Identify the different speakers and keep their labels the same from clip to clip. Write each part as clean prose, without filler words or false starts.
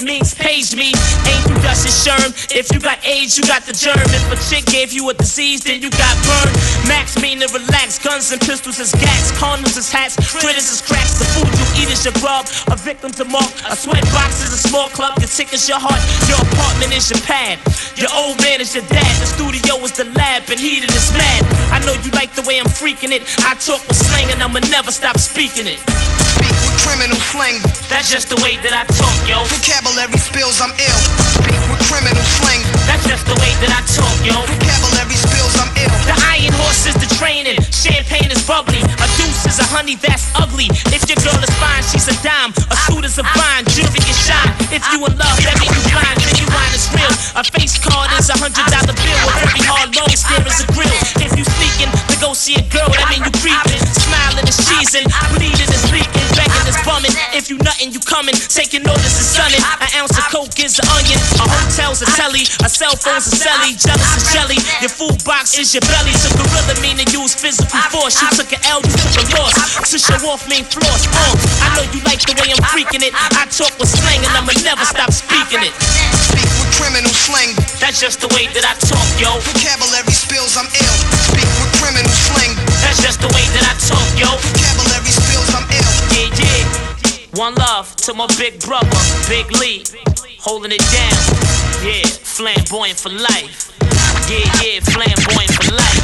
Speaker 1: means page me. Ain't you dust and sherm? If you got AIDS, you got the germ. If a chick gave you a disease, then you got burned. Max mean to relax. Guns and pistols is gas. Condoms is hats. Critters is cracks. The food you eat is your grub. A victim to mark. A sweat box is a small club. Your tick is your heart. Your apartment is your pad. Your old man is your dad. The studio is the lab. And heated is mad. I know you like the way I'm freaking it. I talk with slang and I'ma never stop speaking it.
Speaker 2: Speak with criminal slang.
Speaker 1: That's just the way that I talk, yo.
Speaker 2: Vocabulary spills, I'm ill. Speak with criminal slang.
Speaker 1: That's just the way that I talk, yo.
Speaker 2: Vocabulary spills, I'm ill.
Speaker 1: The iron horse is the training. Champagne is bubbly. A deuce is a honey that's ugly. If your girl is fine, she's a dime. A suit is a vine. Jewelry can shine. If you in love, that mean you blind. Then you wine is real. A face card is $100 bill. A very hard long stare is a grill. If you sneaking to go see a girl, that mean you creeping. Smiling is cheesing. Bleeding is leaking. Begging is bumming. If you nuttin', you coming. Taking notice is sunning. An ounce of coke is an onion. A hotel's a telly. A cell phone's a celly. Jealous is jelly. Your food box is your belly. So gorilla mean to use physical force. You took an L, you took a loss. To show off mean floss. I know you like the way I'm freaking it. I talk with slang and I'ma never stop speaking it.
Speaker 2: Speak with criminal slang.
Speaker 1: That's just the way that I talk, yo.
Speaker 2: Vocabulary spills, I'm ill. Speak with criminal slang.
Speaker 1: That's just the way that I talk, yo.
Speaker 2: Vocabulary spills, I'm ill.
Speaker 1: Yeah, yeah. One love to my big brother, Big Lee. Holding it down. Yeah, flamboyant for life. Yeah, yeah, flamboyant for life.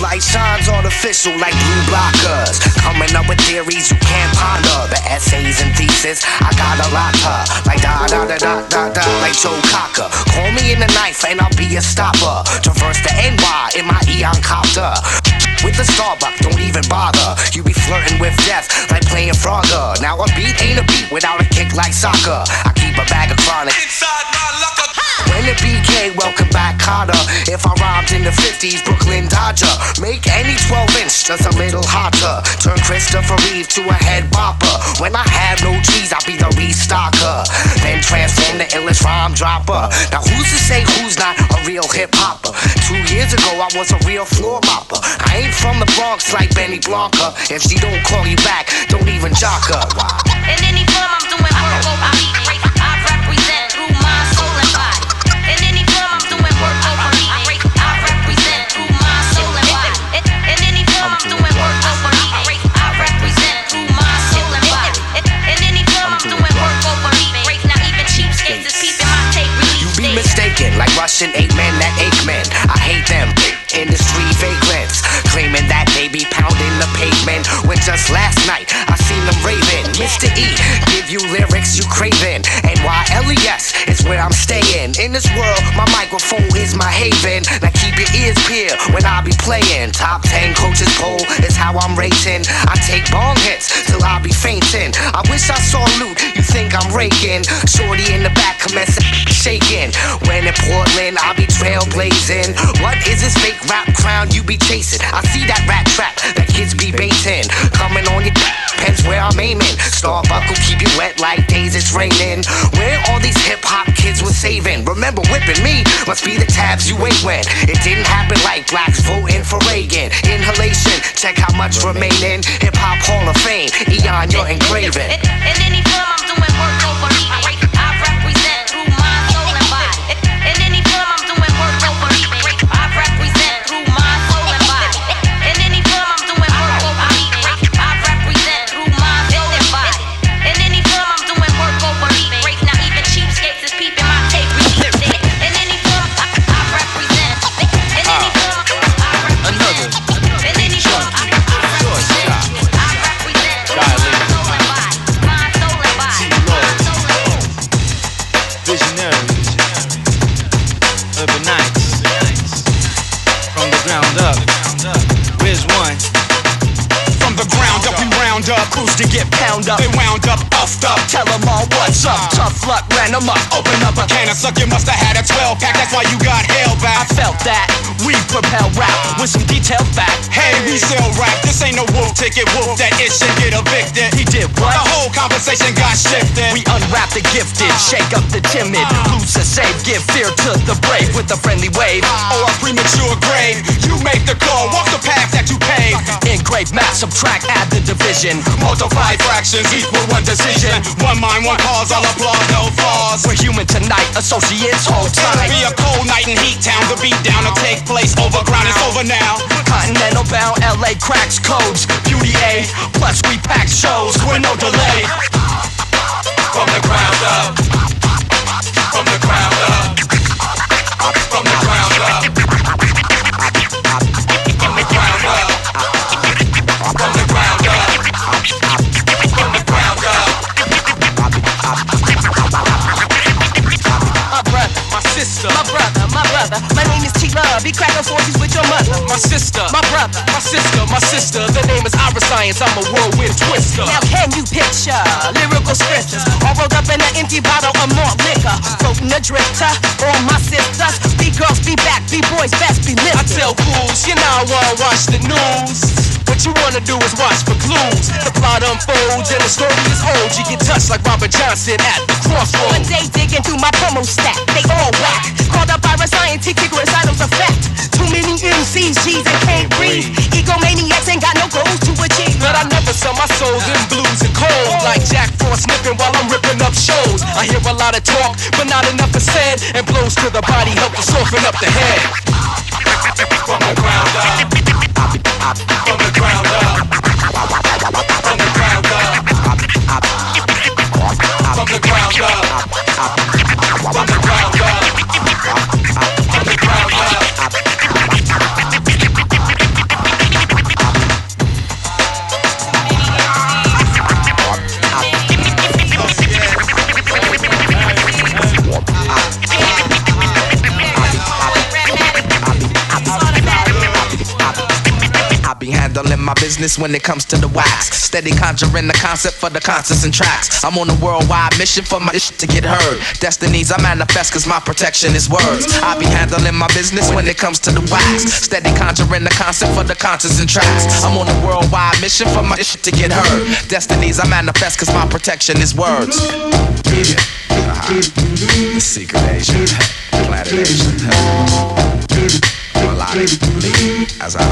Speaker 3: Light shines artificial like blue blockers. Coming up with theories you can't ponder. The essays and thesis, I got a lot of. Like da-da-da-da-da-da, like Joe Cocker. Call me in the knife and I'll be a stopper. Traverse the NY in my Eon copter. With the Starbucks, don't even bother. You be flirting with death like playing Frogger. Now a beat ain't a beat without a kick like soccer. I keep a bag of chronic inside my locker. When the BK, welcome back Carter. If I rhymed in the 50s, Brooklyn Dodger. Make any 12-inch just a little hotter. Turn Christopher Reeve to a head bopper. When I have no cheese, I'll be the restocker. Then transform the illest rhyme dropper. Now who's to say who's not a real hip-hopper? 2 years ago, I was a real floor mopper. I ain't from the Bronx like Benny Blanca. If she don't call you back, don't even jock her.
Speaker 4: In any form, I'm doing work over beat. I represent through my soul and body. In any form, I'm doing work over beat. I represent through my soul and body. In any form, I'm doing work over beat. I represent through my soul and body. In any form, I'm doing work over beat. Now even cheapskates is peeping my tape release.
Speaker 3: You be mistaken, like Russian 8 men that ache men. I hate them. Industry vagrants claiming that they be pounding the pavement. When just last night I seen them raving. Mr. E, give you lyrics you craving. NYLES is where I'm staying. In this world, my microphone is my haven. Now keep your ears peeled when I be playing. Top 10 coaches poll is how I'm rating. I take bong hits till I be fainting. I wish I saw loot, you think I'm raking. Shorty in the back commence shaking. When in Portland, I be trailblazing. What is this fake rap crown you be chasing? I see that rat trap that kids be baiting. Coming on your pens where I'm aiming. Starbucks will keep you wet like days it's raining. Where all these hip-hop kids was saving? Remember whipping me? Must be the tabs you ate when it didn't happen like blacks voting for Reagan. Inhalation, check how much remaining. Hip-hop Hall of Fame, Eon, you're engraving.
Speaker 4: In any form, I'm doing work over beat. I represent through my soul and body. In any form, I'm doing work over beat. I represent through my soul and body. In any form, I'm doing work over beat. I represent through my soul and body. In any form, I'm doing work over beat. Now even cheapskates is peeping my tape release. In any form, I represent. In any form, I represent. In any form, I represent. I represent through my soul and body.
Speaker 3: my crews to get pound up.
Speaker 5: They wound up, puffed up.
Speaker 3: Tell them all what's up. Tough luck ran them up. Open up a
Speaker 5: Can of suck, you must have had a 12 pack. That's why you got held
Speaker 3: I
Speaker 5: back.
Speaker 3: felt that. We propel rap with some detailed fact.
Speaker 5: Hey, we sell rap. This ain't no wolf ticket. Wolf that it should get evicted.
Speaker 3: He did what?
Speaker 5: The whole conversation got shifted.
Speaker 3: We unwrap the gifted, shake up the timid, lose the safe, give fear to the brave with a friendly wave.
Speaker 5: Or a premature grave. You make the call, walk the path that you paved.
Speaker 3: Engrave, math, subtract, add the division.
Speaker 5: Multiply fractions equal one decision. One mind, one cause, all applause, no flaws.
Speaker 3: We're human tonight, associates hold
Speaker 5: It'll
Speaker 3: tight.
Speaker 5: be a cold night in Heat Town. The beat down will take place overground. It's over now.
Speaker 3: Continental bound, LA cracks codes. Beauty A, plus we pack shows with no delay.
Speaker 5: From the ground up. From the ground up. From the ground up. From the ground up. From the ground up. From the ground up.
Speaker 3: My sister, my brother, my name is T-Love. Be cracking forties with your mother.
Speaker 5: My sister,
Speaker 3: My brother.
Speaker 5: my sister. The name is Ira Science. I'm a whirlwind twister.
Speaker 3: Now can you picture lyrical scriptures all rolled up in an empty bottle of malt liquor? Floating a drifter, all my sisters. Be girls, be back, be boys, best be
Speaker 5: I
Speaker 3: lifters.
Speaker 5: tell fools, you know I wanna watch the news. What you wanna do is watch for clues. The plot unfolds and the story is old. You get touched like Robert Johnson at the
Speaker 3: One
Speaker 5: crossroads.
Speaker 3: day digging through my promo stack, they all whack. Called up by scientific recitals of fact. Too many MCs, G's and can't breathe. Egomaniacs ain't got no goals to achieve.
Speaker 5: But I never sell my soul in blues and cold. Like Jack Frost sniffing while I'm ripping up shows. I hear a lot of talk, but not enough is said. And blows to the body help to soften up the head. From the ground up. From the ground up. From the ground up. From the ground up. From the ground up. From the ground up.
Speaker 3: Be handling my business when it comes to the wax. Steady conjuring the concept for the concerts and tracks. I'm on a worldwide mission for my shit to get heard. Destinies I manifest cause my protection is words. I be handling my business when it comes to the wax. Steady conjuring the concept for the concerts and tracks. I'm on a worldwide mission for my shit to get heard. Destinies I manifest cause my protection is words.
Speaker 6: The secret Asian, planet Asian. Melodically, as I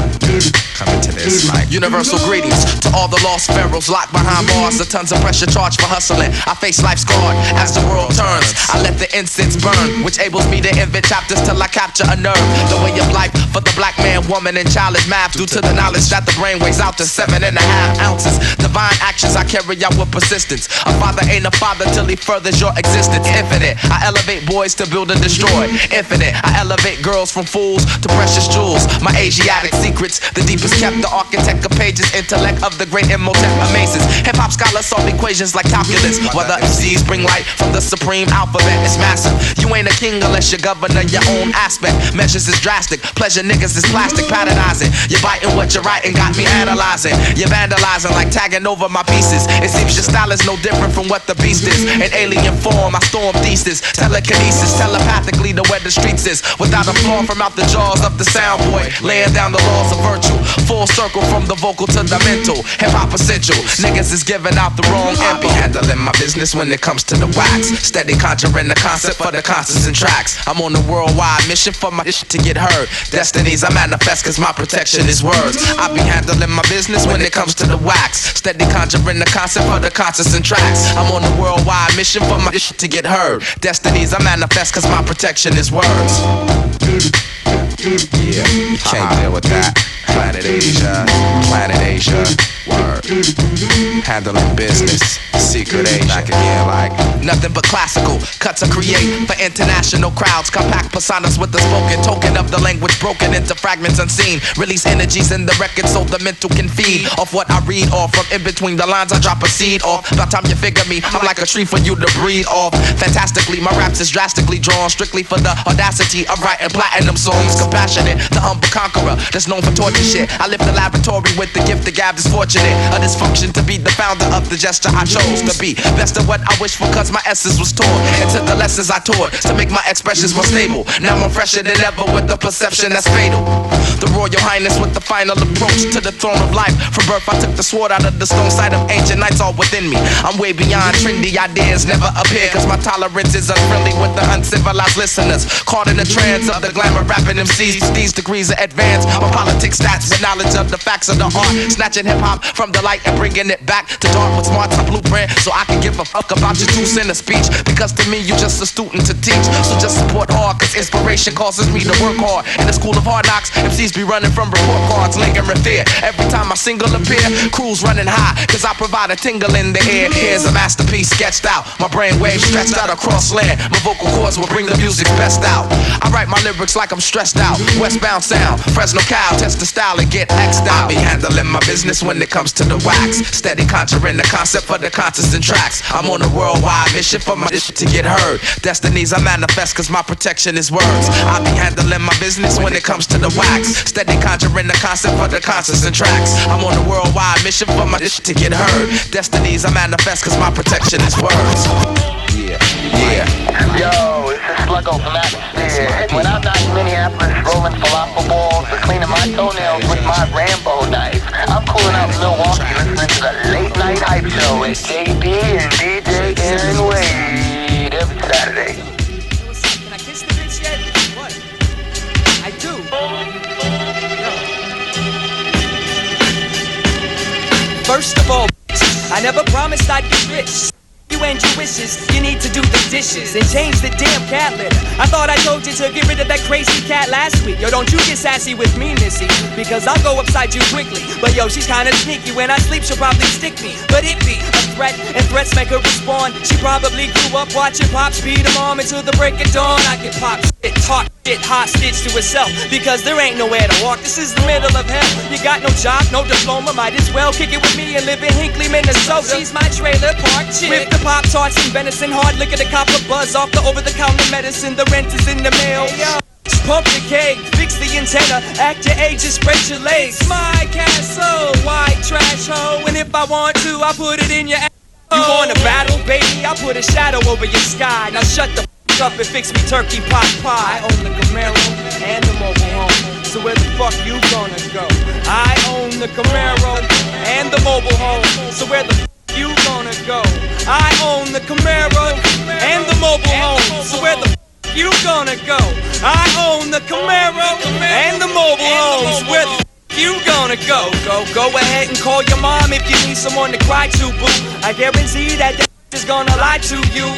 Speaker 6: come into this like
Speaker 3: Universal greetings to all the lost pharaohs locked behind bars. The tons of pressure charged for hustling. I face life's guard as the world turns. I let the incense burn, which enables me to invent chapters till I capture a nerve. The way of life for the black man, woman, and child is math due to the knowledge that the brain weighs out to 7.5 ounces. Divine actions I carry out with persistence. A father ain't a father till he furthers your existence. Infinite, I elevate boys to build and destroy. Infinite, I elevate girls from fools to precious jewels. My Asiatic secrets, the deepest kept, the architect of pages, intellect of the great Imhotep amazes. Hip-hop scholars solve equations like calculus. Whether MCs bring light from the supreme alphabet, it's massive. You ain't a king unless you governor your own aspect. Measures is drastic, pleasure niggas is plastic, patternizing. You're biting what you're writing, got me analyzing. You're vandalizing like tagging over my pieces. It seems your style is no different from what the beast is. In alien form, I storm thesis, telekinesis, telepathically to where the streets is. Without a flaw from out the jaws of the sound boy, laying down the laws of virtue. Full circle from the vocal to the mental. Hip-hop essential, niggas is giving out the wrong info. I be handling my business when it comes to the wax. Steady conjuring the concept for the concerts and tracks. I'm on a worldwide mission for my shit to get heard. Destinies I manifest cause my protection is words. I be handling my business when it comes to the wax. Steady conjuring the concept for the concerts and tracks. I'm on a worldwide mission for my shit to get heard. Destinies I manifest cause my protection is words.
Speaker 6: yeah, you can't deal with that. Planet Asia, word. Handling business, secret Asia. Back again like
Speaker 3: nothing but classical cuts I create for international crowds. Compact personas with the spoken token of the language broken into fragments unseen. Release energies in the record so the mental can feed off what I read off. From in between the lines I drop a seed off. By the time you figure me, I'm like a tree for you to breathe off. Fantastically, my raps is drastically drawn strictly for the audacity of writing platinum songs.
Speaker 6: compassionate, the humble conqueror that's known for torture shit. I live the laboratory with the gift that Gab is fortunate. A dysfunction to be the founder of the gesture I chose to be. Best of what I wish for, cause my essence was torn into the lessons I taught to make my expressions more stable. Now I'm fresher than ever with the perception that's fatal. The Royal Highness with the final approach to the throne of life. From birth I took the sword out of the stone sight of ancient knights all within me. I'm way beyond trendy ideas never appear, cause my tolerance is unfriendly with the uncivilized listeners. Caught in the trance of the glamour rapping MCs. These degrees of advance, my politics stats with knowledge of the facts of the art. Snatching hip hop from the light and bringing it back to dark with smarts and blueprint. So I can give a fuck about your 2 cent speech, because to me you just a student to teach. So just support hard, cause inspiration causes me to work hard. In the school of hard knocks, MCs be running from report cards, lingering fear. Every time my single appear, crews running high, cause I provide a tingle in the air. Here's a masterpiece sketched out, my brain waves stretched out across land. My vocal cords will bring the music's best out. I write my lyrics like I'm stressed out. Westbound sound, Fresno Cal, test the style and get X'd out. I be handling my business when it comes to the wax. Steady conjuring the concept for the concerts and tracks. I'm on a worldwide mission for my shit to get heard. Destinies I manifest cause my protection is words. I be handling my business when it comes to the wax. Steady conjuring the concept for the concerts and tracks. I'm on a worldwide mission for my shit to get heard. Destinies I manifest cause my protection is words. Yeah, yeah.
Speaker 7: Yo, this is Sluggo from Atmosphere. When I'm not in Minneapolis rolling falafel balls or cleaning my toenails with my Rambo knife, I'm cooling out in Milwaukee listening to the Late Night Hype Show with JB and DJ Aaron Wade every Saturday.
Speaker 8: Can I kiss the bitch yet? What? I do. First of all, I never promised I'd be rich. You and your wishes, you need to do the dishes and change the damn cat litter. I thought I told you to get rid of that crazy cat last week. Yo, don't you get sassy with me, Missy, because I'll go upside you quickly. But yo, she's kinda sneaky. When I sleep, she'll probably stick me. But it be a threat, and threats make her respond. She probably grew up watching Pops beat her mom until the break of dawn. I get Pop shit, talk shit, hostage to herself, because there ain't nowhere to walk. This is the middle of hell. You got no job, no diploma, might as well kick it with me and live in Hinckley, Minnesota. She's my trailer park chick with the Pop-Tarts and venison, hard liquor to cop a buzz off the over-the-counter medicine. The rent is in the mail. Hey, yo. Pump the cake, fix the antenna, act your age and spread your legs. My castle, white trash hoe, and if I want to, I put it in your ass. You want to battle, baby? I put a shadow over your sky. Now shut the f up and fix me turkey pot pie. I own the Camaro and the mobile home, so where the fuck you gonna go? I own the Camaro and the mobile home, so where the fuck you gonna go? I own the Camaro and the mobile home, so where the fuck you gonna go? I own the Camaro and the mobile home, so where the fuck you gonna go? Go ahead and call your mom if you need someone to cry to, boo. I guarantee that is gonna lie to you.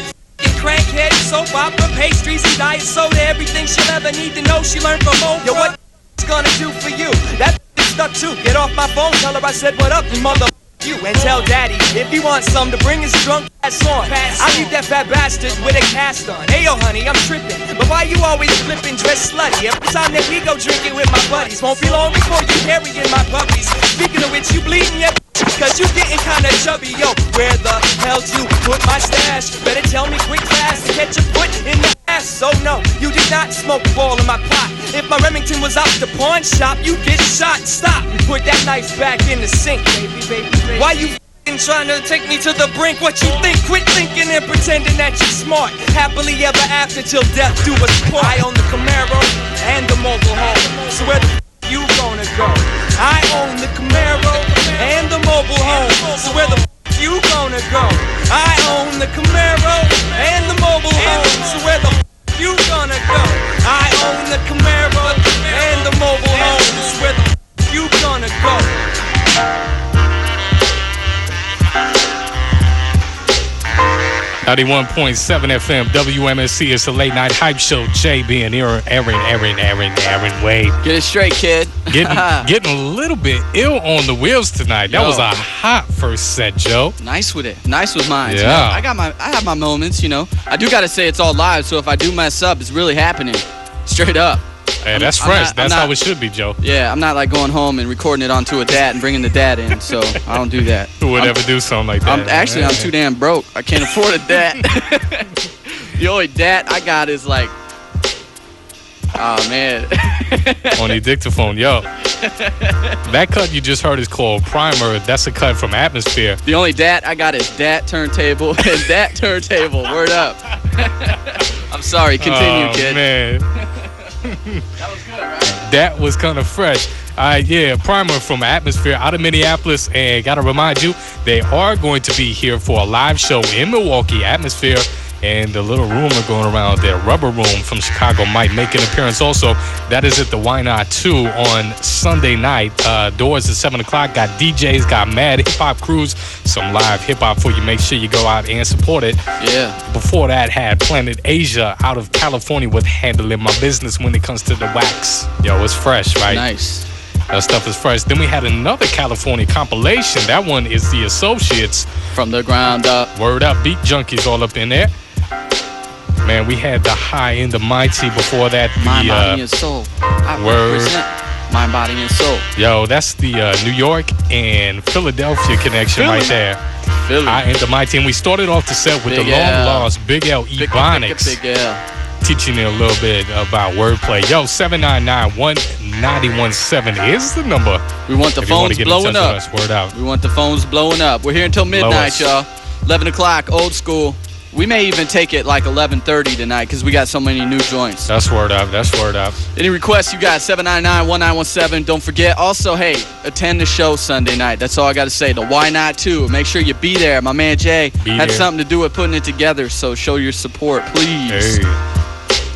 Speaker 8: Crankhead, soap opera, pastries, and diet soda. Everything she'll ever need to know she learned from Oprah. Yo, what it's gonna do for you? That is stuck too. Get off my phone, tell her I said what up, you mother you. And tell daddy if he wants some to bring his drunk ass on. I leave that fat bastard with a cast on. Hey yo honey, I'm tripping, but why you always flipping dressed slutty? Every time that we go drinking with my buddies, won't be long before you carrying my puppies. Speaking of which, you bleeding yet? Cause you getting kinda chubby, yo. Where the hell you put my stash? Better tell me quick fast to catch a foot in the ass. So no, you did not smoke a ball in my pot. If my Remington was out the pawn shop, you get shot. Stop and put that knife back in the sink, baby. Why you f***ing trying to take me to the brink? What you think? Quit thinking and pretending that you're smart. Happily ever after till death do us part. I own the Camaro and the mobile home, so where the f*** you gonna go? I own the Camaro and the mobile home, so where the f*** you gonna go? I own the Camaro and the mobile home, so where the f*** you gonna go? I own the Camaro and the mobile home, so where the f*** you gonna go?
Speaker 9: 91.7 FM WMSE. It's a late night hype show. JB and Aaron Wade.
Speaker 10: Get it straight, kid.
Speaker 9: Getting a little bit ill on the wheels tonight. That was a hot first set, Joe.
Speaker 10: Nice with it. Nice with mine.
Speaker 9: Yeah.
Speaker 10: You know, I have my moments, you know. I do gotta say it's all live, so if I do mess up, it's really happening. Straight up.
Speaker 9: Hey, that's fresh. That's how it should be, Joe.
Speaker 10: Yeah, I'm not like going home and recording it onto a DAT and bringing the DAT in, so I don't do that.
Speaker 9: Who would ever do something like that?
Speaker 10: I'm too damn broke. I can't afford a DAT. The only DAT I got is like Oh, man.
Speaker 9: On the dictaphone, yo. That cut you just heard is called Primer. That's a cut from Atmosphere.
Speaker 10: The only dat I got is dat turntable and that turntable. Word up. I'm sorry. Continue, kid.
Speaker 9: Man.
Speaker 10: That was good, right?
Speaker 9: That was kind of fresh. Yeah, Primer from Atmosphere out of Minneapolis. And gotta remind you, they are going to be here for a live show in Milwaukee. Atmosphere and the little rumor going around there, Rubber Room from Chicago might make an appearance also. That is at the Why Not 2 on Sunday night. Doors at 7 o'clock. Got DJs, got mad hip-hop crews, some live hip-hop for you. Make sure you go out and support it.
Speaker 10: Yeah.
Speaker 9: Before that, had Planet Asia out of California with Handling My Business when it comes to the wax. Yo, it's fresh, right?
Speaker 10: Nice.
Speaker 9: That stuff is fresh. Then we had another California compilation. That one is The Associates.
Speaker 10: From the ground up.
Speaker 9: Word up. Beat Junkies all up in there. Man, we had the High and the Mighty before that.
Speaker 10: Mind, body, and soul. I represent mind, body, and soul.
Speaker 9: Yo, that's the New York and Philadelphia connection right there.
Speaker 10: Philly.
Speaker 9: High and the Mighty. And we started off the set with
Speaker 10: Big
Speaker 9: the long
Speaker 10: L.
Speaker 9: lost Big L Ebonics.
Speaker 10: Big L.
Speaker 9: Teaching you a little bit about wordplay. Yo, 799-1917 is the number.
Speaker 10: We want the phones blowing up.
Speaker 9: Word out.
Speaker 10: We want the phones blowing up. We're here until midnight, y'all. 11 o'clock, old school. We may even take it like 11:30 tonight because we got so many new joints.
Speaker 9: That's word up. That's word up.
Speaker 10: Any requests you got? 799-1917. Don't forget. Also, hey, attend the show Sunday night. That's all I got to say. The Why Not 2. Make sure you be there. My man Jay had something to do with putting it together, so show your support, please.
Speaker 9: Hey.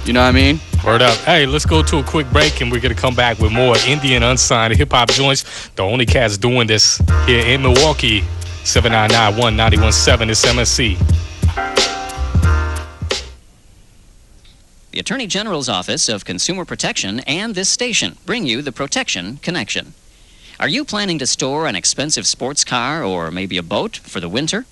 Speaker 10: You know what I mean?
Speaker 9: Word up. Hey, let's go to a quick break, and we're going to come back with more Indian unsigned hip-hop joints. The only cats doing this here in Milwaukee. 799-1917 is MSC.
Speaker 11: The Attorney General's Office of Consumer Protection and this station bring you the Protection Connection. Are you planning to store an expensive sports car or maybe a boat for the winter?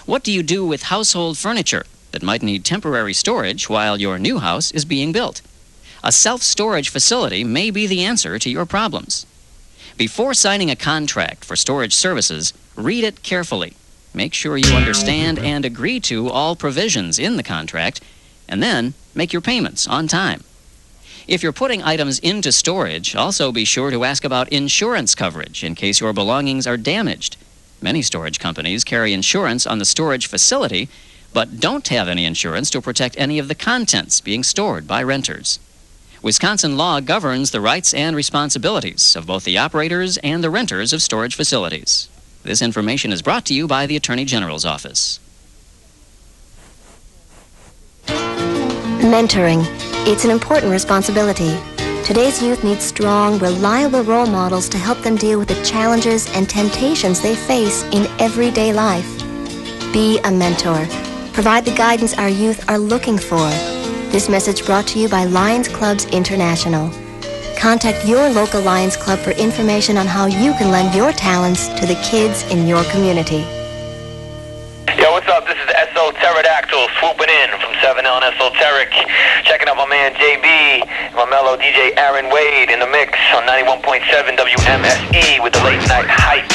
Speaker 11: What do you do with household furniture that might need temporary storage while your new house is being built? A self-storage facility may be the answer to your problems. Before signing a contract for storage services, read it carefully. Make sure you understand and agree to all provisions in the contract, and then make your payments on time. If you're putting items into storage, also be sure to ask about insurance coverage in case your belongings are damaged. Many storage companies carry insurance on the storage facility, but don't have any insurance to protect any of the contents being stored by renters. Wisconsin law governs the rights and responsibilities of both the operators and the renters of storage facilities. This information is brought to you by the Attorney General's Office.
Speaker 12: Mentoring. It's an important responsibility. Today's youth needs strong, reliable role models to help them deal with the challenges and temptations they face in everyday life. Be a mentor. Provide the guidance our youth are looking for. This message brought to you by Lions Clubs International. Contact your local Lions Club for information on how you can lend your talents to the kids in your community.
Speaker 7: Yo, what's up? This is SO Pterodactyl swooping in from 7L and Esoteric. Checking out my man JB and my mellow DJ Aaron Wade in the mix on 91.7 WMSE with the late night hype.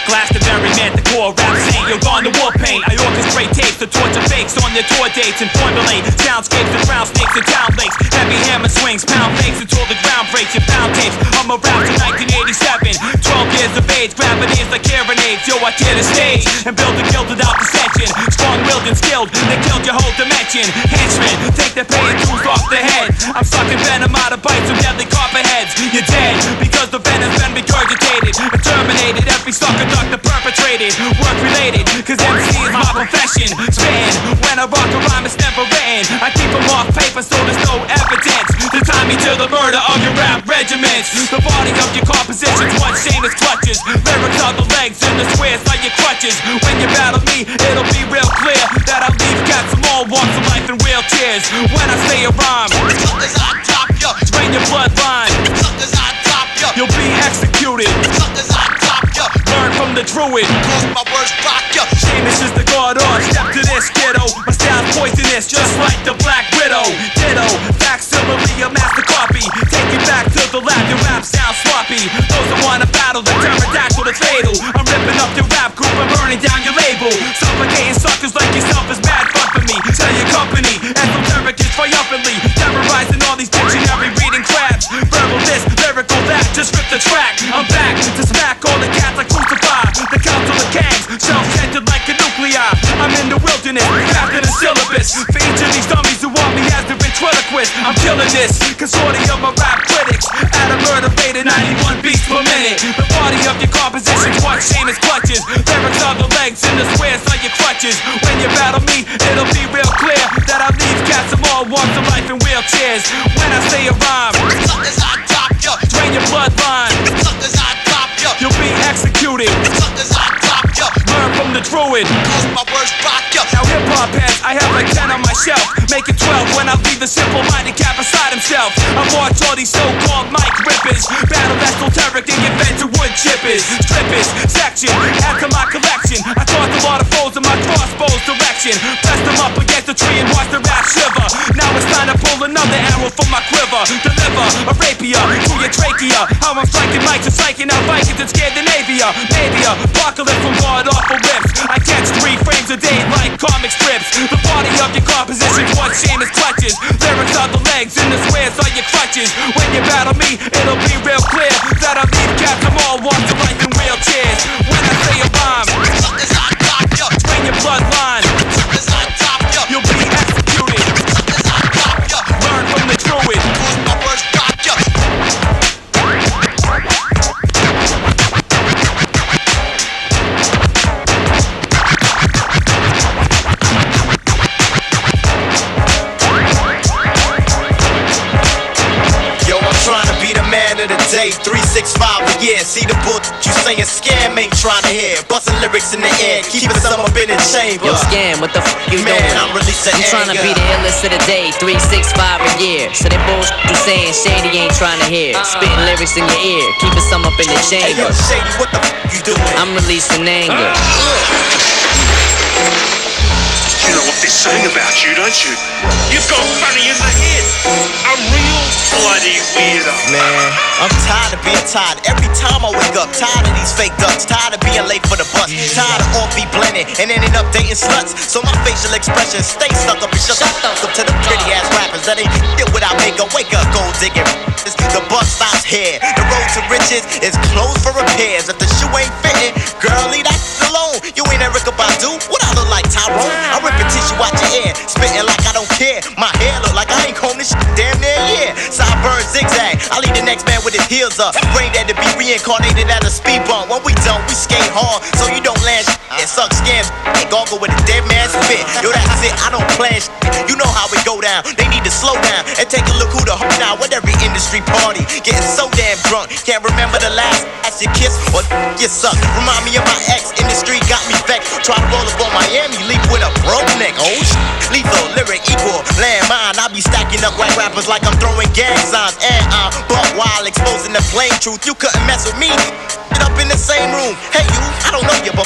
Speaker 1: Glass the very man, the core rap scene, you're gone to war paint. I orchestrate tapes to torture fakes on their tour dates and formulate soundscapes and brown snakes and town lakes. Heavy hammer swings, pound fakes until the ground breaks. Your pound tapes, I'm a rap from 1987. 12 years of age, gravity is like carronades. Yo, I tear the stage and build a gilded out dissension. Strong-willed and skilled, they killed your whole dimension. Henchmen, take their pay and tools off the head. I'm sucking venom out of bites from deadly copperheads. You're dead because the venom's been regurgitated and terminated. Every sucker duck the perpetrated, work related, cause MC is my profession. Span, when I rock a rhyme it's never written. I keep them off paper so there's no evidence to tie me to the murder of your rap regiments. The body of your compositions, one shameless clutches. Lyrics are the legs and the squares are your crutches. When you battle me, it'll be real clear that I leave cats from all walks of life in wheelchairs. When I say a rhyme, suckers on top, yo. Drain your bloodline, suckers on top, yo. You'll be executed, suckers on top, yo. Learn from the druid, cause my words rock, yo. Shameless is the god on, step to this kiddo. My style's poisonous, just like the Black Widow. Ditto, facsimile, a master copy. Take you back to the lab, your rap sounds sloppy. Those that wanna battle, the pterodactyl is fatal. I'm ripping up your rap group and burning down your label.
Speaker 13: unstoppable. Suffocating suckers like yourself is mad fun for me. Tell your company, esoteric is triumphantly terrorizing all these dictionary reading crabs. Verbal this, lyrical that, just rip the track. I'm back to smack all the cats I crucify. The council of gangs, self-centered like a nuclei. I'm in the wilderness, after the syllabus. For each of these dummies who want me as the ventriloquist, I'm killing this. Consortium of rap critics at a murder rate of 91 beats per minute. The body of your composition's what shameless clutches. Lyrics are the legs and the squares are your crutches. When you battle me, it'll be real clear that I leave cats of all walks of life in wheelchairs. When I say a rhyme,
Speaker 2: Suckers I top ya.
Speaker 13: drain your bloodline.
Speaker 2: Suckers I top ya.
Speaker 13: You'll be executed.
Speaker 2: Suckers I top ya.
Speaker 13: Learn from the druid.
Speaker 2: Cause my words rock ya.
Speaker 13: Now hip hop heads, I have like 10 on my shelf. Make it 12 when I leave the simple-minded cat beside himself. I watch all these so-called mic rippers battle esoteric and get fed to wood chippers. Strippers, section, add to my collection. I tossed a lot of foes in my crossbow's direction. Pressed them up against the tree and watched the rap shiver. Now it's time to pull another arrow from my quiver. Deliver a rapier to your trachea. How I'm striking mics and psyching out Vikings in Scandinavia. Maybe a apocalypse from God awful rips. I catch 3 frames a day like comic strips. The body of your composition's what shameless clutches. Lyrics are the legs and the squares are your crutches. When you battle me, it'll be real clear that I leave cats from all walks of life in wheelchairs. When I say a rhyme,
Speaker 2: Suckers I top ya.
Speaker 13: drain your bloodline.
Speaker 2: Suckers I top ya.
Speaker 13: You'll be executed.
Speaker 2: Suckers I top ya.
Speaker 13: Learn from the druid.
Speaker 2: Cause my words rock ya. Yo, I'm trying to be the man of the day, 365 a year. See the book you saying scam ain't trying to hear. Busting lyrics in the air, keeping some up in the chamber.
Speaker 14: Yo, Scam, what the f you
Speaker 2: Man,
Speaker 14: doing?
Speaker 2: I'm releasing
Speaker 14: You trying to
Speaker 2: anger.
Speaker 14: be the illest of the day, 365 a year. So that bullshit you saying Shady ain't trying to hear. Spitting lyrics in your ear, keeping some up in the
Speaker 2: Hey yo,
Speaker 14: chamber.
Speaker 2: Shady, what the you doing?
Speaker 14: I'm releasing anger.
Speaker 15: You know what they're saying about you, don't you? You've got funny in the head. A real bloody weirdo.
Speaker 2: Man, I'm tired of being tired. Every time I wake up, tired of these fake ducks. Tired of being late for the bus. Tired of all be blending and ending up dating sluts. So my facial expressions stay stuck up and shut up to the pretty ass rappers that ain't get without makeup. Wake up, gold digging. The bus stops here. The road to riches is closed for repairs. If the shoe ain't fitting, girl, leave that alone. You ain't Erica Badu. What I look like, Tyrone? I'm ripping tissue out your ear, spitting like I don't care. My hair look like I ain't combed this shit damn near a year. Sideburn zigzag. I leave the next man with his heels up. Brain dead to be reincarnated at a speed bump. When we done, we skate hard, so you don't land shit and suck scams and goggle with a dead man's spit. Yo, that's it. I don't plan shit. You know how it go down. They need to slow down and take a look who the now with every industry party. Getting so damn drunk, can't remember the last ass you kissed or you suck. Remind me of my ex. Industry got me vexed. Try to roll up on Miami, leap with a broke neck. Oh shit. Lethal, lyric equal, landmine. I be stacking up white rappers like I'm throwing gang signs. And I'm buck while exposing the plain truth. You couldn't mess with me. Up in the same room. Hey you, I don't know you, but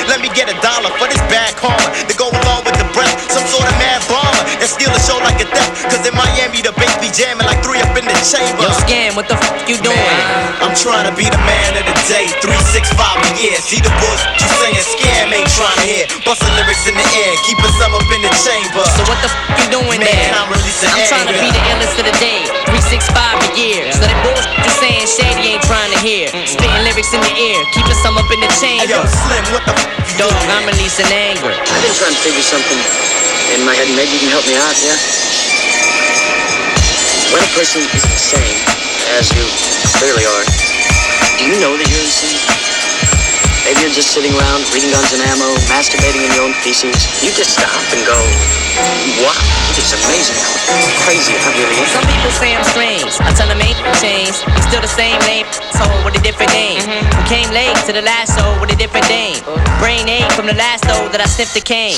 Speaker 2: let me get $1 for this bad karma to go along with the breath. Some sort of mad bomber that steal a show like a death. Cause in Miami the bass be jamming like 3 up in the chamber.
Speaker 14: Yo, Scam, what the f you doing?
Speaker 2: Man, I'm trying to be the man of the day, 365 a year. See the boys you saying scam ain't trying to hear. Busting lyrics in the air, keeping some up in the chamber.
Speaker 14: So what the f you doing
Speaker 2: Man,
Speaker 14: there?
Speaker 2: I'm releasing
Speaker 14: I'm trying to
Speaker 2: anger.
Speaker 14: be the illest of the day, 365 a year. So that bullshit you saying Shady ain't trying to hear. Spitting lyrics in your ear, keeping some up in the
Speaker 2: Hey yo,
Speaker 14: chamber.
Speaker 2: Slim, what the f you
Speaker 14: Dog,
Speaker 2: doing?
Speaker 14: I'm releasing anger.
Speaker 16: I've been trying to figure something in my head. Maybe you can help me out, yeah? When a person is insane, as you clearly are, do you know that you're insane? Maybe you're just sitting around reading Guns and Ammo, masturbating in your own feces. You just stop and go, wow, it's amazing how crazy I really am.
Speaker 14: Some people say I'm strange. I tell them ain't changed. I'm still the same lame soul with a different name. Who came late to the last soul with a different name. Brain ache from the last soul that I sniffed the cane.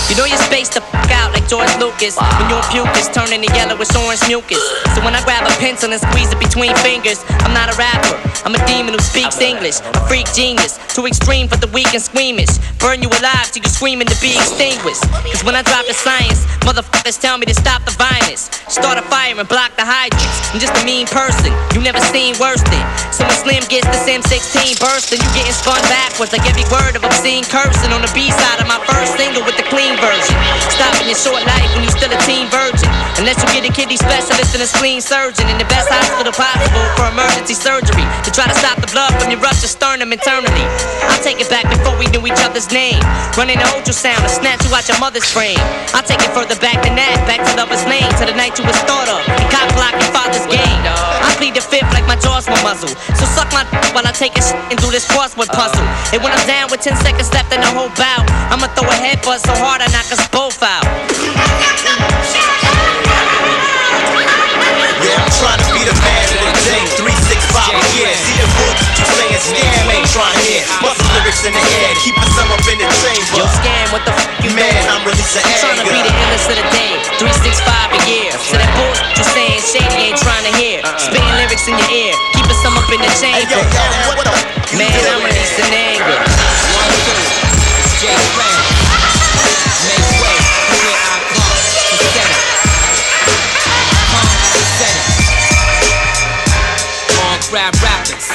Speaker 14: You know you're spaced the f out like George Lucas. When your puke is turning to yellowish orange mucus. So when I grab a pencil and squeeze it between fingers, I'm not a rapper. I'm a demon who speaks English. A freak genius. To stream for the weak and squeamish. Burn you alive till you screaming to be extinguished. Cause when I drop the science, motherfuckers tell me to stop the violence. Start a fire and block the hydrants. I'm just a mean person, you never seen worse than. So when Slim gets this M16 bursting, you getting spun backwards like every word of obscene cursing on the B-side of my first single with the clean version. Stopping your short life when you still a teen virgin. Unless you get a kidney specialist and a spleen surgeon in the best hospital possible for emergency surgery to try to stop the blood from your ruptured sternum internally. I'll take it back before we knew each other's name. Running the ultrasound and snatch you out your mother's frame. I'll take it further back than that, back to Lover's Lane, to the night you was thought of and cock block your father's game. I plead the fifth like my jaws were muzzled. So suck my while I take a and do this crossword puzzle. And when I'm down with 10 seconds left in the whole bout, I'ma throw a headbutt so hard I knock us both out.
Speaker 2: Yeah, I'm trying to be the man of the day. 365 a year. See the books you saying scam ain't trying to hear. Muscle lyrics in the head, keeping some up in the chamber.
Speaker 14: Yo, scam, what the you
Speaker 2: man?
Speaker 14: doing?
Speaker 2: I'm releasing
Speaker 14: I'm trying to be the illest of the day. 365 a year. So that bullshit you saying shady ain't trying to hear. Spitting lyrics in your ear, keeping some up in the chamber.
Speaker 2: Hey, yo, what the
Speaker 14: man, I'm releasing anger. 1, 2, it's Jay Frank. Make way, here I come. Set it. Set it. All crab rappers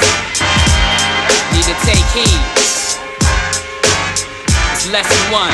Speaker 14: need to take heed. It's lesson 1.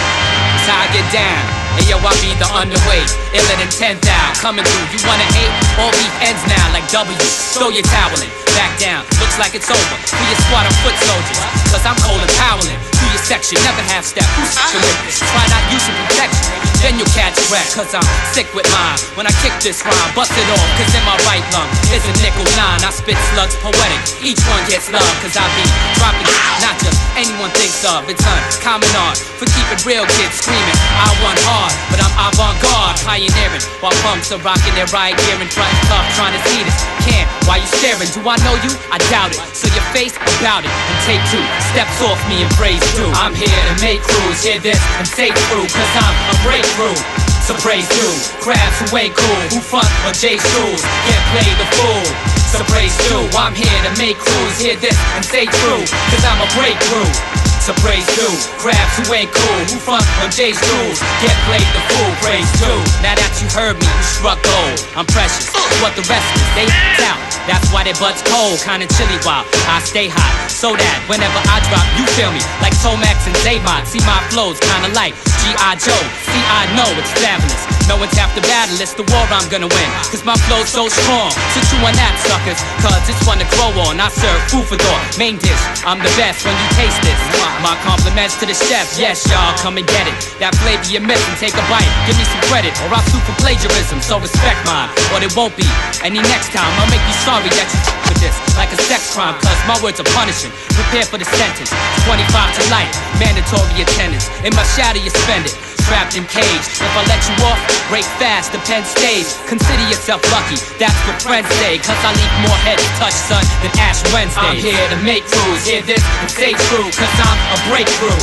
Speaker 14: It's how I get down. Hey yo, I be the underweight, iller than 10,000 coming through. You wanna hate? All beef ends now like W. Throw your towel in, back down. Looks like it's over. For your squad of foot soldiers, cause I'm cold and powerlin'. Through your section, never half step. Who's with this? Try not using protection. Then you'll catch crack, cause I'm sick with mine. When I kick this rhyme, bust it off, cause in my right lung is a nickel 9. I spit slugs poetic, each one gets love, cause I be dropping not just anyone thinks of. It's uncommon art for keeping real kids screaming. I want hard, but I'm avant-garde, pioneering while pumps are rocking their right ear and trying tough, trying to see this. Can't, why you staring? Do I know you? I doubt it. So your face about it, and take 2 steps off me and praise through. I'm here to make crews hear this and say through, cause I'm a breakthrough. So praise through, crabs who ain't cool, who front on J stools, get played the fool. So praise through, I'm here to make crews hear this and say true, cause I'm a breakthrough. So praise through, crabs who ain't cool, who front on J stools, get played the fool. Praise through, now that you heard me, you struck gold. I'm precious, what the rest is, they out. That's why their butt's cold, kinda chilly while I stay hot. So that whenever I drop, you feel me like Tomax and Zaymont. See my flows kinda like G.I. Joe. See, I know it's fabulous. No one's half the battle, it's the war I'm gonna win. Cause my flow's so strong. So chew on that, suckers, cause it's one to grow on. I serve food for thought, main dish. I'm the best when you taste this. My compliments to the chef, yes, y'all, come and get it. That flavor you're missing, take a bite, give me some credit, or I'll sue for plagiarism. So respect mine, or it won't be any next time. I'll make you sorry that you with this like a sex crime, cause my words are punishing. Prepare for the sentence, 25 to life, mandatory attendance. In my shadow you spend it, trapped in cage. If I let you off, break fast, the pen stays. Consider yourself lucky, that's what friends say. Cause I leave more heads touch, son, than Ash Wednesday. I'm here to make crews, hear this and say true, cause I'm a breakthrough.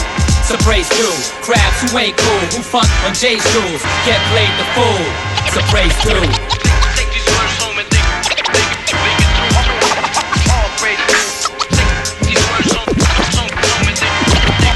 Speaker 14: So praise through, crabs who ain't cool, who front on J stools, get played the fool. So praise through.
Speaker 15: Take these words home and think it through. All praise through. Take these words home and think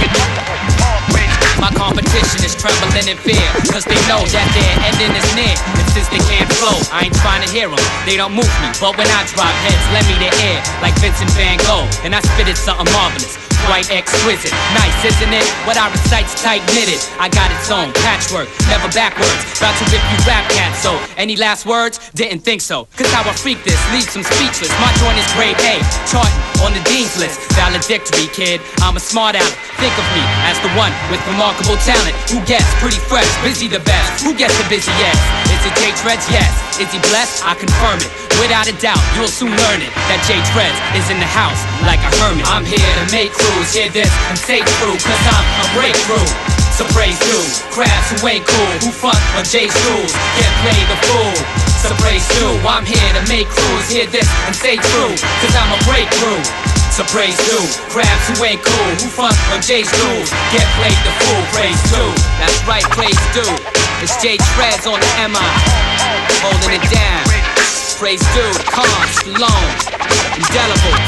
Speaker 15: it through. All praise through.
Speaker 14: My competition is trembling in fear, cause they know that their ending is near. And since they can't flow, I ain't trying to hear them, they don't move me. But when I drop heads, lend me their ear, like Vincent Van Gogh. And I spit it something marvelous, quite exquisite. Nice, isn't it? What I recite's tight knitted. I got its own patchwork, never backwards. About to rip you rap cats, so any last words? Didn't think so. Cause how I freak this leaves them speechless. My joint is grade A, charting on the dean's list. Valedictory, kid, I'm a smart aleck. Think of me as the one with remarkable talent. Who gets pretty fresh, busy the best? Who gets the busiest? Is it J Treads? Yes. Is he blessed? I confirm it. Without a doubt, you'll soon learn it. That J Treads is in the house like a hermit. I'm here to make crews hear this and say true, cause I'm a breakthrough. So praise through, crabs who ain't cool, who front on J stools, get played the fool. So praise through, I'm here to make crews hear this and say true, cause I'm a breakthrough. So praise through, crabs who ain't cool, who front on J stools, get played the fool. Praise through, that's right, praise through. It's J Treads on the MI, holding it down. Praise due, Khan, Stallone, Indelible.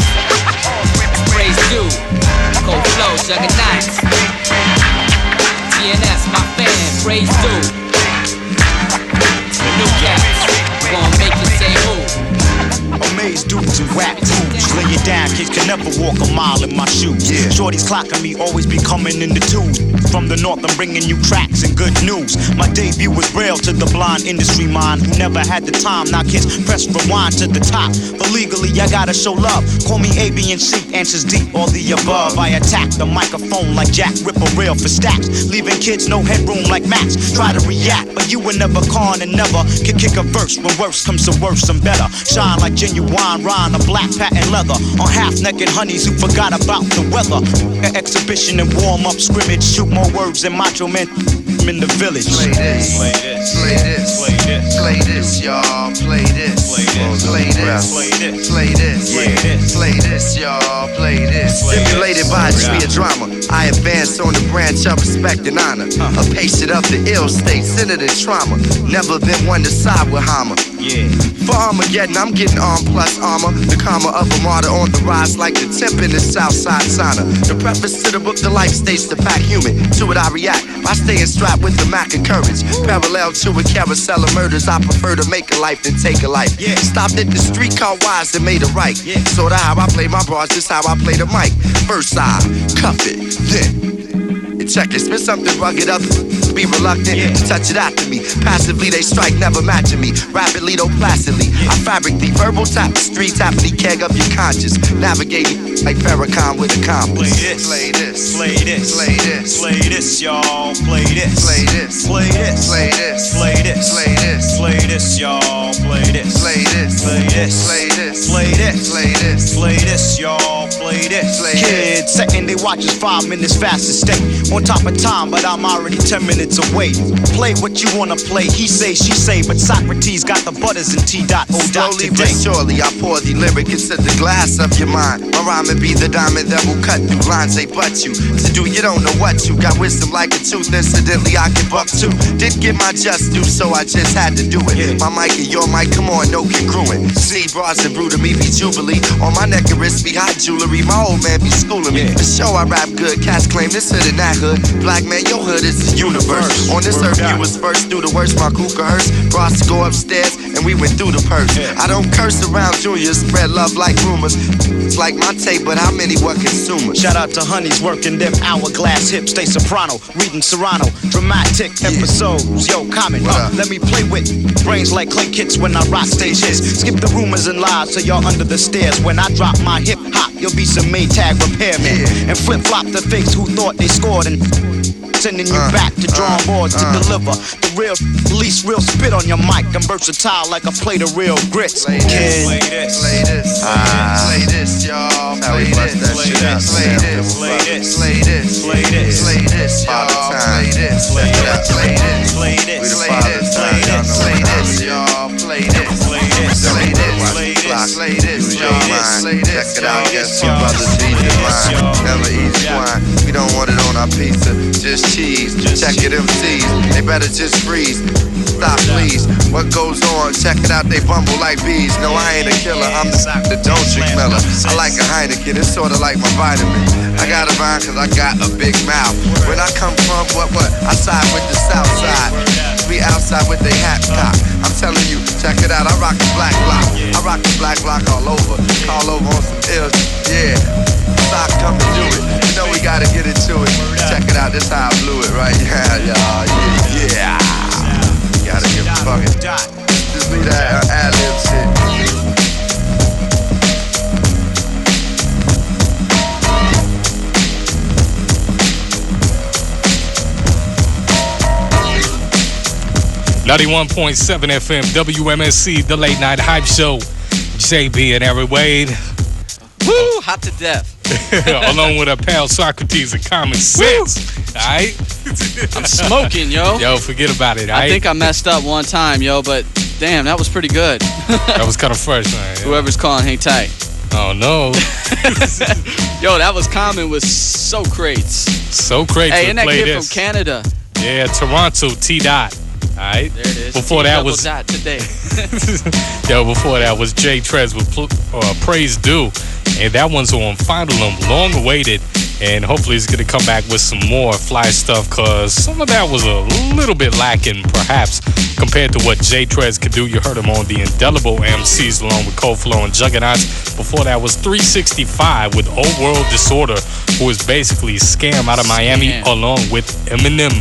Speaker 14: Praise due, go
Speaker 17: flow, juggernaut. DNS, my fan, praise due. The new cats, gonna make you say who.
Speaker 2: Amazed dudes and rap dudes. Lay it down, kids can never walk a mile in my shoes. Yeah. Shorty's clocking me, always be coming in the twos. From the north, I'm bringing you tracks and good news. My debut was real to the blind industry mind who never had the time. Now kids press rewind to the top. But legally, I gotta show love. Call me A, B, and C, answers D, all the above. I attack the microphone like Jack Ripper, real for stacks. Leaving kids no headroom like Max. Try to react, but you were never con and never can kick a verse. When worse comes to worse, I'm better. Shine like genuine rhyme, a black patent leather. On half-naked honeys who forgot about the weather. An exhibition and warm-up scrimmage. Shoot more words than Macho Man in the village.
Speaker 18: Play this, play this, play this, play this, play this, y'all. Play this, play this, play this, play this, play this, play this, y'all. Play this. Stimulated by a tree of drama, I advance on the branch of respect and honor. A patient of the ill state, centered in trauma. Never been one to side with Hammer. Yeah. For Armageddon, I'm getting arm plus armor. The karma of a martyr on the rise like the temp in the Southside sauna. The preface to the book, the life states the pack human. To it I react by staying strapped with the Mac of courage. Parallel to a carousel of murders, I prefer to make a life than take a life. Yeah. Stopped at the street car wise and made a right. Yeah. Sorta how I play my bars, just how I play the mic. First I cuff it, then check it, spit something rugged up. Be reluctant to touch it after me. Passively they strike, never matching me. Rapidly though placidly, I fabric the verbal tapestry, tapping the keg of your conscience. Navigating like Farrakhan with a compass. Play this, play this, play this, play this, y'all. Play this, play this, play this, play this, play this, play this, play this, y'all. Play this, play this, play this, play this, play this, play this, play this, y'all. Play this. Kids setting they watches 5 minutes fast estate. On top of time, but I'm already 10 minutes away. Play what you wanna play, he say, she say, but Socrates got the butters and T.O. Slowly but surely, I pour the lyric into the glass of your mind. My rhyme will be the diamond that will cut through lines they butt you. To do, you don't know what you got wisdom like a tooth. Incidentally, I can buck too. Didn't get my just due, so I just had to do it. My mic and your mic, come on, no congruent. See, bras and brew to me be jubilee. On my neck and wrist be hot jewelry. My old man be schooling me. For sure, I rap good. Cats claim this hood and that hood. Black man, your hood is the universe. On this earth, you was first through the worst. My kuka hearse brought to go upstairs, and we went through the purse. I don't curse around juniors, spread love like rumors. It's like my tape, but how many were consumers? Shout out to honeys working them hourglass hips. Stay soprano, reading Serrano. Dramatic episodes. Yo, comment. Let me play with brains like clay kits when I rock stages. Skip the rumors and lies so y'all under the stairs. When I drop my hip hop, you'll be some Maytag repairman. And flip flop the fakes who thought they scored and sending you back to drawing boards to deliver the real, least real spit on your mic. I'm versatile like a plate of real grits. Play this, play this, play this, play this, y'all. Play this, play this, play this, play this, play this, play this, play this, y'all. Play this, play this, play this, play this, play this, play this, play this, y'all. Play this, play this, play this, play this, play this, y'all. Play this, check it out. Yes, two brothers, DJ Mine. Never easy wine. We don't want it on our pizza. Just cheese, check it MCs, they better just freeze. Stop please, what goes on, check it out, they bumble like bees. No, I ain't a killer, I'm the don't drink Miller. I like a Heineken, it's sorta like my vitamin. I got a rhyme cause I got a big mouth. When I come from, what, I side with the south side. We outside with they hats cocked. I'm telling you, check it out, I rock the black block. I rock the black block all over. Call over on some ills, yeah. Stop, come and do it. You know we gotta get into it. Check it out, this how I blew it, right? Yeah, y'all, yeah. Gotta give a fucking just be that ad-lib shit.
Speaker 9: .7 FM, WMSE, the late night hype show. JB and Eric Wade.
Speaker 10: Woo, hot to death.
Speaker 9: Along with our pal Socrates and Common Sense. Alright?
Speaker 10: I'm smoking, yo.
Speaker 9: Yo, forget about it.
Speaker 10: I think I messed up one time, yo, but damn, that was pretty good.
Speaker 9: That was kind of fresh, man.
Speaker 10: Whoever's calling, hang tight.
Speaker 9: Oh, no.
Speaker 10: Yo, that was Common with So Crates.
Speaker 9: So Crates.
Speaker 10: Hey, and that kid from Canada.
Speaker 9: Yeah, Toronto, T-Dot. Alright.
Speaker 10: There it is.
Speaker 9: Before that was
Speaker 10: today.
Speaker 9: Yo, before that was Jay Trez with Praise Due. And that one's on Final, long awaited And hopefully he's going to come back with some more fly stuff, because some of that was a little bit lacking, perhaps, compared to what J Trez could do. You heard him on the Indelible MCs along with Cold Flow and Juggernauts. Before that was 365 with Old World Disorder, who was basically Scam out of Miami, along with Eminem.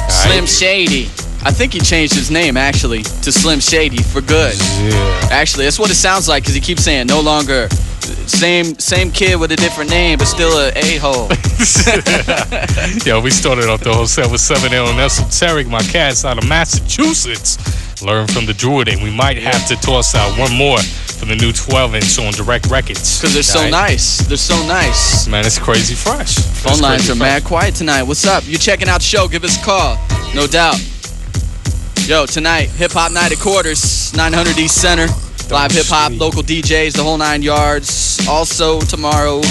Speaker 10: Slim Shady. I think he changed his name, actually, to Slim Shady for good.
Speaker 9: Yeah.
Speaker 10: Actually, that's what it sounds like, because he keeps saying no longer same kid with a different name, but still a a-hole.
Speaker 9: Yo, we started off the whole set with 7L and Esoteric, my cats out of Massachusetts. Learn from the Druid, and we might have to toss out one more for the new 12-inch on Direct Records.
Speaker 10: Because they're so nice. They're so nice.
Speaker 9: Man, it's crazy fresh.
Speaker 10: Phone lines are mad quiet tonight. What's up? You checking out the show, give us a call. No doubt. Yo, tonight, Hip Hop Night at Quarters, 900 East Center. Live hip hop, local DJs, the whole 9 yards. Also, tomorrow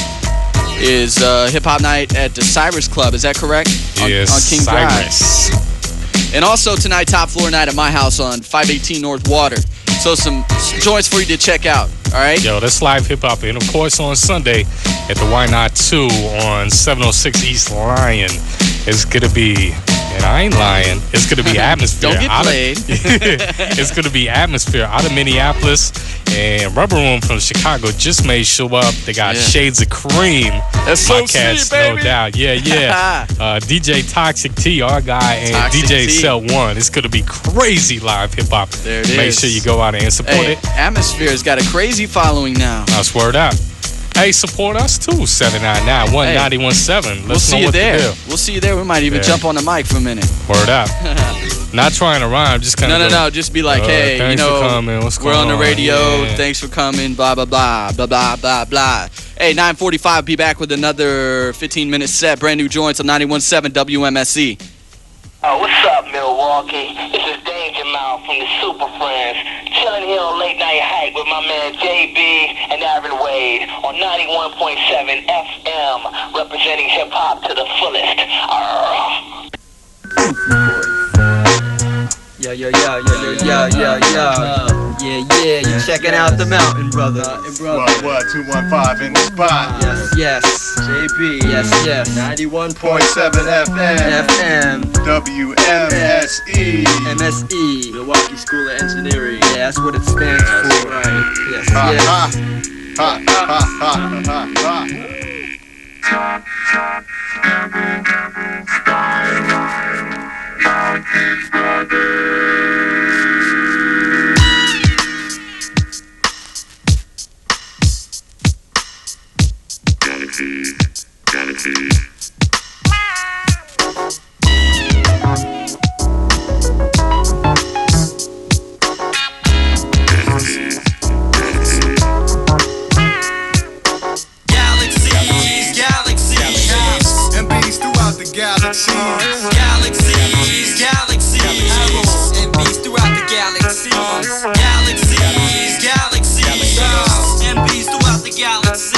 Speaker 10: is Hip Hop Night at the Cyrus Club. Is that correct?
Speaker 9: Yes,
Speaker 10: on King
Speaker 9: Cyrus.
Speaker 10: Drive. And also tonight, top floor night at my house on 518 North Water. So some joints for you to check out. All right.
Speaker 9: Yo, that's live hip hop, and of course on Sunday at the Why Not 2 on 706 East Lyon. It's gonna be. And I ain't lying. It's going to be Atmosphere.
Speaker 10: Don't get played.
Speaker 9: It's going to be Atmosphere out of Minneapolis. And Rubber Room from Chicago just may show up. They got Shades of Cream.
Speaker 10: That's
Speaker 9: my
Speaker 10: so
Speaker 9: cats,
Speaker 10: sweet, baby.
Speaker 9: no doubt. Yeah. DJ Toxic T, our guy, and
Speaker 10: Toxic
Speaker 9: DJ
Speaker 10: T.
Speaker 9: Cell One. It's going to be crazy live hip hop.
Speaker 10: There it
Speaker 9: Make
Speaker 10: is.
Speaker 9: sure you go out and support it.
Speaker 10: Atmosphere's got a crazy following now.
Speaker 9: I'll swear it out. Hey, support us too, 799-1917.
Speaker 10: We'll see you there.
Speaker 9: To do.
Speaker 10: We'll see you there. We might even jump on the mic for a minute.
Speaker 9: Word up. Not trying to rhyme, just kind of
Speaker 10: No. Just be like, hey,
Speaker 9: thanks
Speaker 10: you know,
Speaker 9: for coming. What's
Speaker 10: we're
Speaker 9: going
Speaker 10: on the radio.
Speaker 9: Yeah.
Speaker 10: Thanks for coming. Blah blah blah blah blah blah blah. Hey, 9:45. Be back with another 15-minute set. Brand new joints on 91.7 WMSE.
Speaker 7: Oh, what's up, Milwaukee? This is Danger Mouth from the Super Friends. Chilling here on Late Night Hike with my man JB and Aaron Wade on 91.7 FM, representing hip hop to the fullest.
Speaker 8: Yeah. You checking out the mountain, brother.
Speaker 18: What? 215 in the spot.
Speaker 8: Yes. JB. Yes.
Speaker 18: 91.7 FM. WMSE.
Speaker 8: MSE.
Speaker 17: Milwaukee School of Engineering.
Speaker 8: Yeah, that's what it stands for.
Speaker 17: Right.
Speaker 8: Yes.
Speaker 18: Galaxy. MBs throughout the galaxies.
Speaker 17: MBs throughout the galaxies. MBs throughout the galaxies.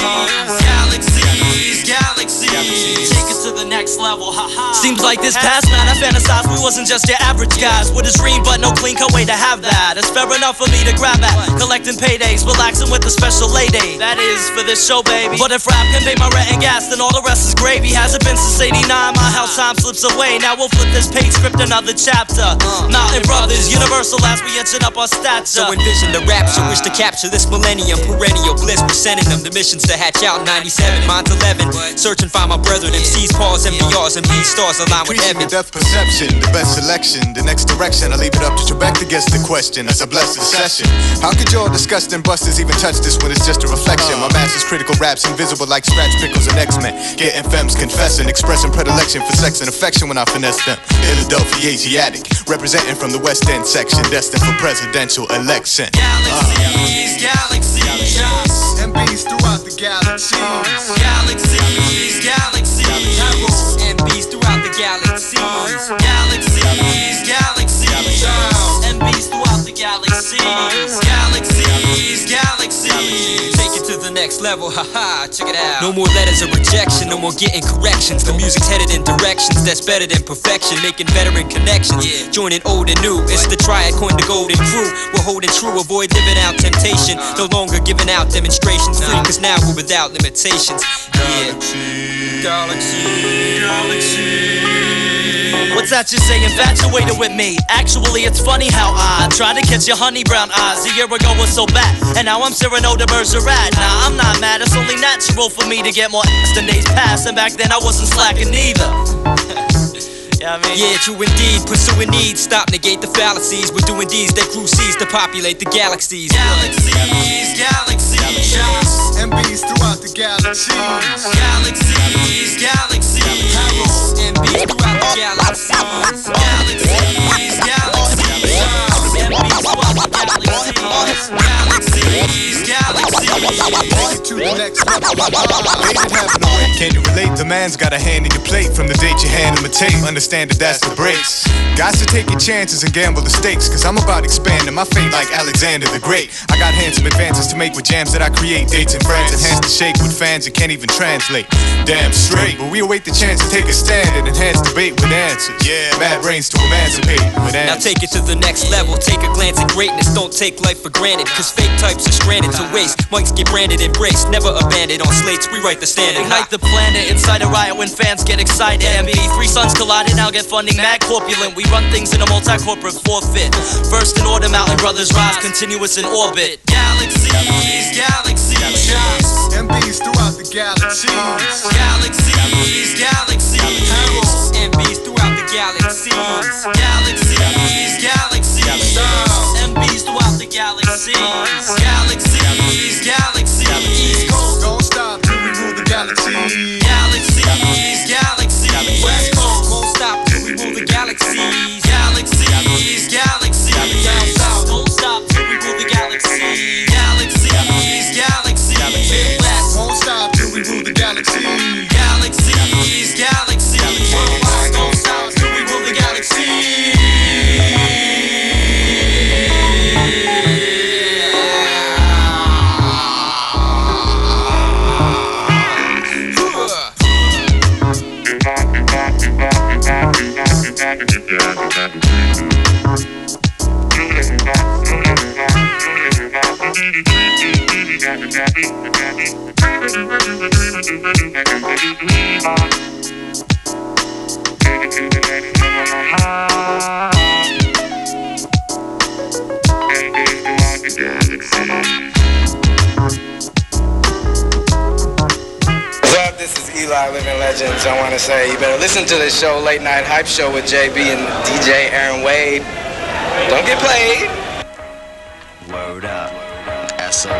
Speaker 17: Take it to the next level, haha.
Speaker 19: Seems like this past night I fantasized we wasn't just your average guys with a dream but no clean cut way to have that. It's fair enough for me to grab at, collecting paydays, relaxing with a special lady. That is for this show, baby. But if rap can pay my rent and gas, then all the rest is gravy. Hasn't been since '89, my house time slips away. Now we'll flip this page, script another chapter. Mountain Brothers, universal as we inching up our stature.
Speaker 17: So envision the rapture, wish to capture this millennium. Perennial bliss, we're sending them the missions to hatch out 97. Mine's 11, search and find my brethren. MCs, pause, MDRs, and B-stars align with
Speaker 18: Preaching
Speaker 17: heaven.
Speaker 18: the depth perception, the best selection, the next direction. I leave it up to Trebek to guess the question. That's a blessed session. How could your disgusting busters even touch this when it's just a reflection? My master's critical raps invisible like scratch pickles and X-Men. Getting femmes confessing, expressing predilection for sex and affection when I finesse them. Philadelphia Asiatic, representing from the West End section, destined for presidential election.
Speaker 17: Galaxies.
Speaker 18: MBs throughout the galaxies.
Speaker 17: MBs throughout the galaxies. MBs throughout the galaxies. Take it to the next level, haha, check it out. No more letters of rejection, no more getting corrections. The music's headed in directions that's better than perfection, making veteran connections, joining old and new. It's the triad, coined the golden crew. We're holding true, avoid living out temptation. No longer giving out demonstrations, free, cause now we're without limitations. Yeah. Galaxy.
Speaker 19: What's that you say, infatuated with me? Actually, it's funny how I tried to catch your honey brown eyes a year ago was so bad, and now I'm Cyrano de Bergerac. Nah, I'm not mad, it's only natural for me to get more ass than days pass, and back then I wasn't slacking either.
Speaker 17: Yeah, true indeed, pursuing needs, stop, negate the fallacies. We're doing deeds that grew seeds to populate the galaxies.
Speaker 19: Galaxies, galaxies,
Speaker 20: MBs throughout the galaxies.
Speaker 19: Galaxies, galaxies,
Speaker 17: MBs throughout the galaxies.
Speaker 19: Galaxies, galaxies, MBs throughout the galaxies. Galaxies,
Speaker 20: To the next level. Can you relate? The man's got a hand in your plate. From the date you hand him a tape, understand that that's the breaks. Got to take your chances and gamble the stakes, cause I'm about expanding my fate like Alexander the Great. I got handsome advances to make with jams that I create. Dates and friends, enhance the shake with fans and can't even translate. Damn straight, but we await the chance to take a stand and enhance debate with answers. Yeah, mad brains to emancipate with answers.
Speaker 17: Now take it to the next level, take a glance at greatness. Don't take life for granted, cause fake types are stranded to waste. Mics get branded, embraced, never abandoned. On slates, rewrite the standard.
Speaker 19: Ignite the planet, inside a riot when fans get excited. MB, three suns collided, now get funding mad corpulent. We run things in a multi-corporate forfeit. First in order, mountain brothers rise, continuous in orbit. Galaxies, galaxies,
Speaker 20: MBs throughout the galaxies.
Speaker 19: Galaxies, galaxies,
Speaker 17: MBs throughout the galaxies.
Speaker 19: Galaxies, galaxies, MBs throughout the galaxies. Galaxies, galaxies, East Coast.
Speaker 20: Don't stop till we rule the galaxies.
Speaker 19: Galaxies, galaxies,
Speaker 17: West Coast. Won't stop till we rule the galaxies.
Speaker 19: Galaxies, galaxies, down south. Don't stop till we rule the galaxies. Galaxies, galaxies, Midwest.
Speaker 20: Won't stop till we rule the galaxies.
Speaker 19: Galaxies, galaxies, worldwide. Don't stop till we rule the galaxies.
Speaker 21: This is Eli, Living Legends. I want to say you better listen to this show, Late Night Hype Show with JB and DJ Aaron Wade. Don't get played.
Speaker 16: Word up. SOL.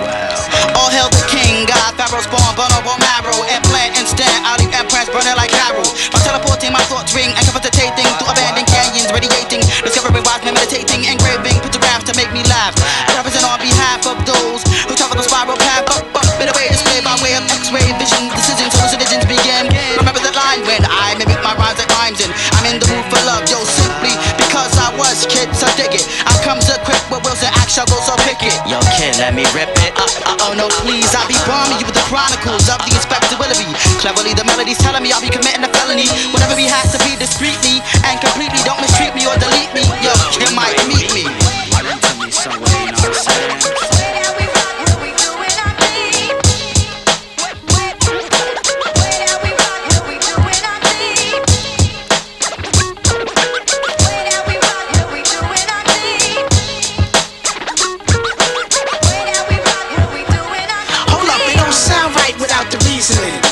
Speaker 22: All hail the king, God, Pharaoh's born, vulnerable marrow, implant instant, I'll leave impress burning like Carol. I'm teleporting, my thoughts ring, incapacitating, through abandoned canyons, radiating, discovering wise, meditating, engraving, pictographs to make me laugh. I represent on behalf of those who travel the spiral path, better way displayed by way of X-ray vision, decisions, hallucinations begin. Remember the line when I mimic my rhymes like rhymes and I'm in the mood for love, yo, simply because I was kid, so dig it. I comes equipped with Wilson action, go so pick it.
Speaker 16: Yo, kid, let me rip it.
Speaker 22: Oh no, please, I'll be bombing you with the chronicles of the Inspector Willoughby. Cleverly, the melody's telling me I'll be committing a felony. Whatever we have to be discreetly and completely. Don't mistreat me or delete me. Yo, you might meet me.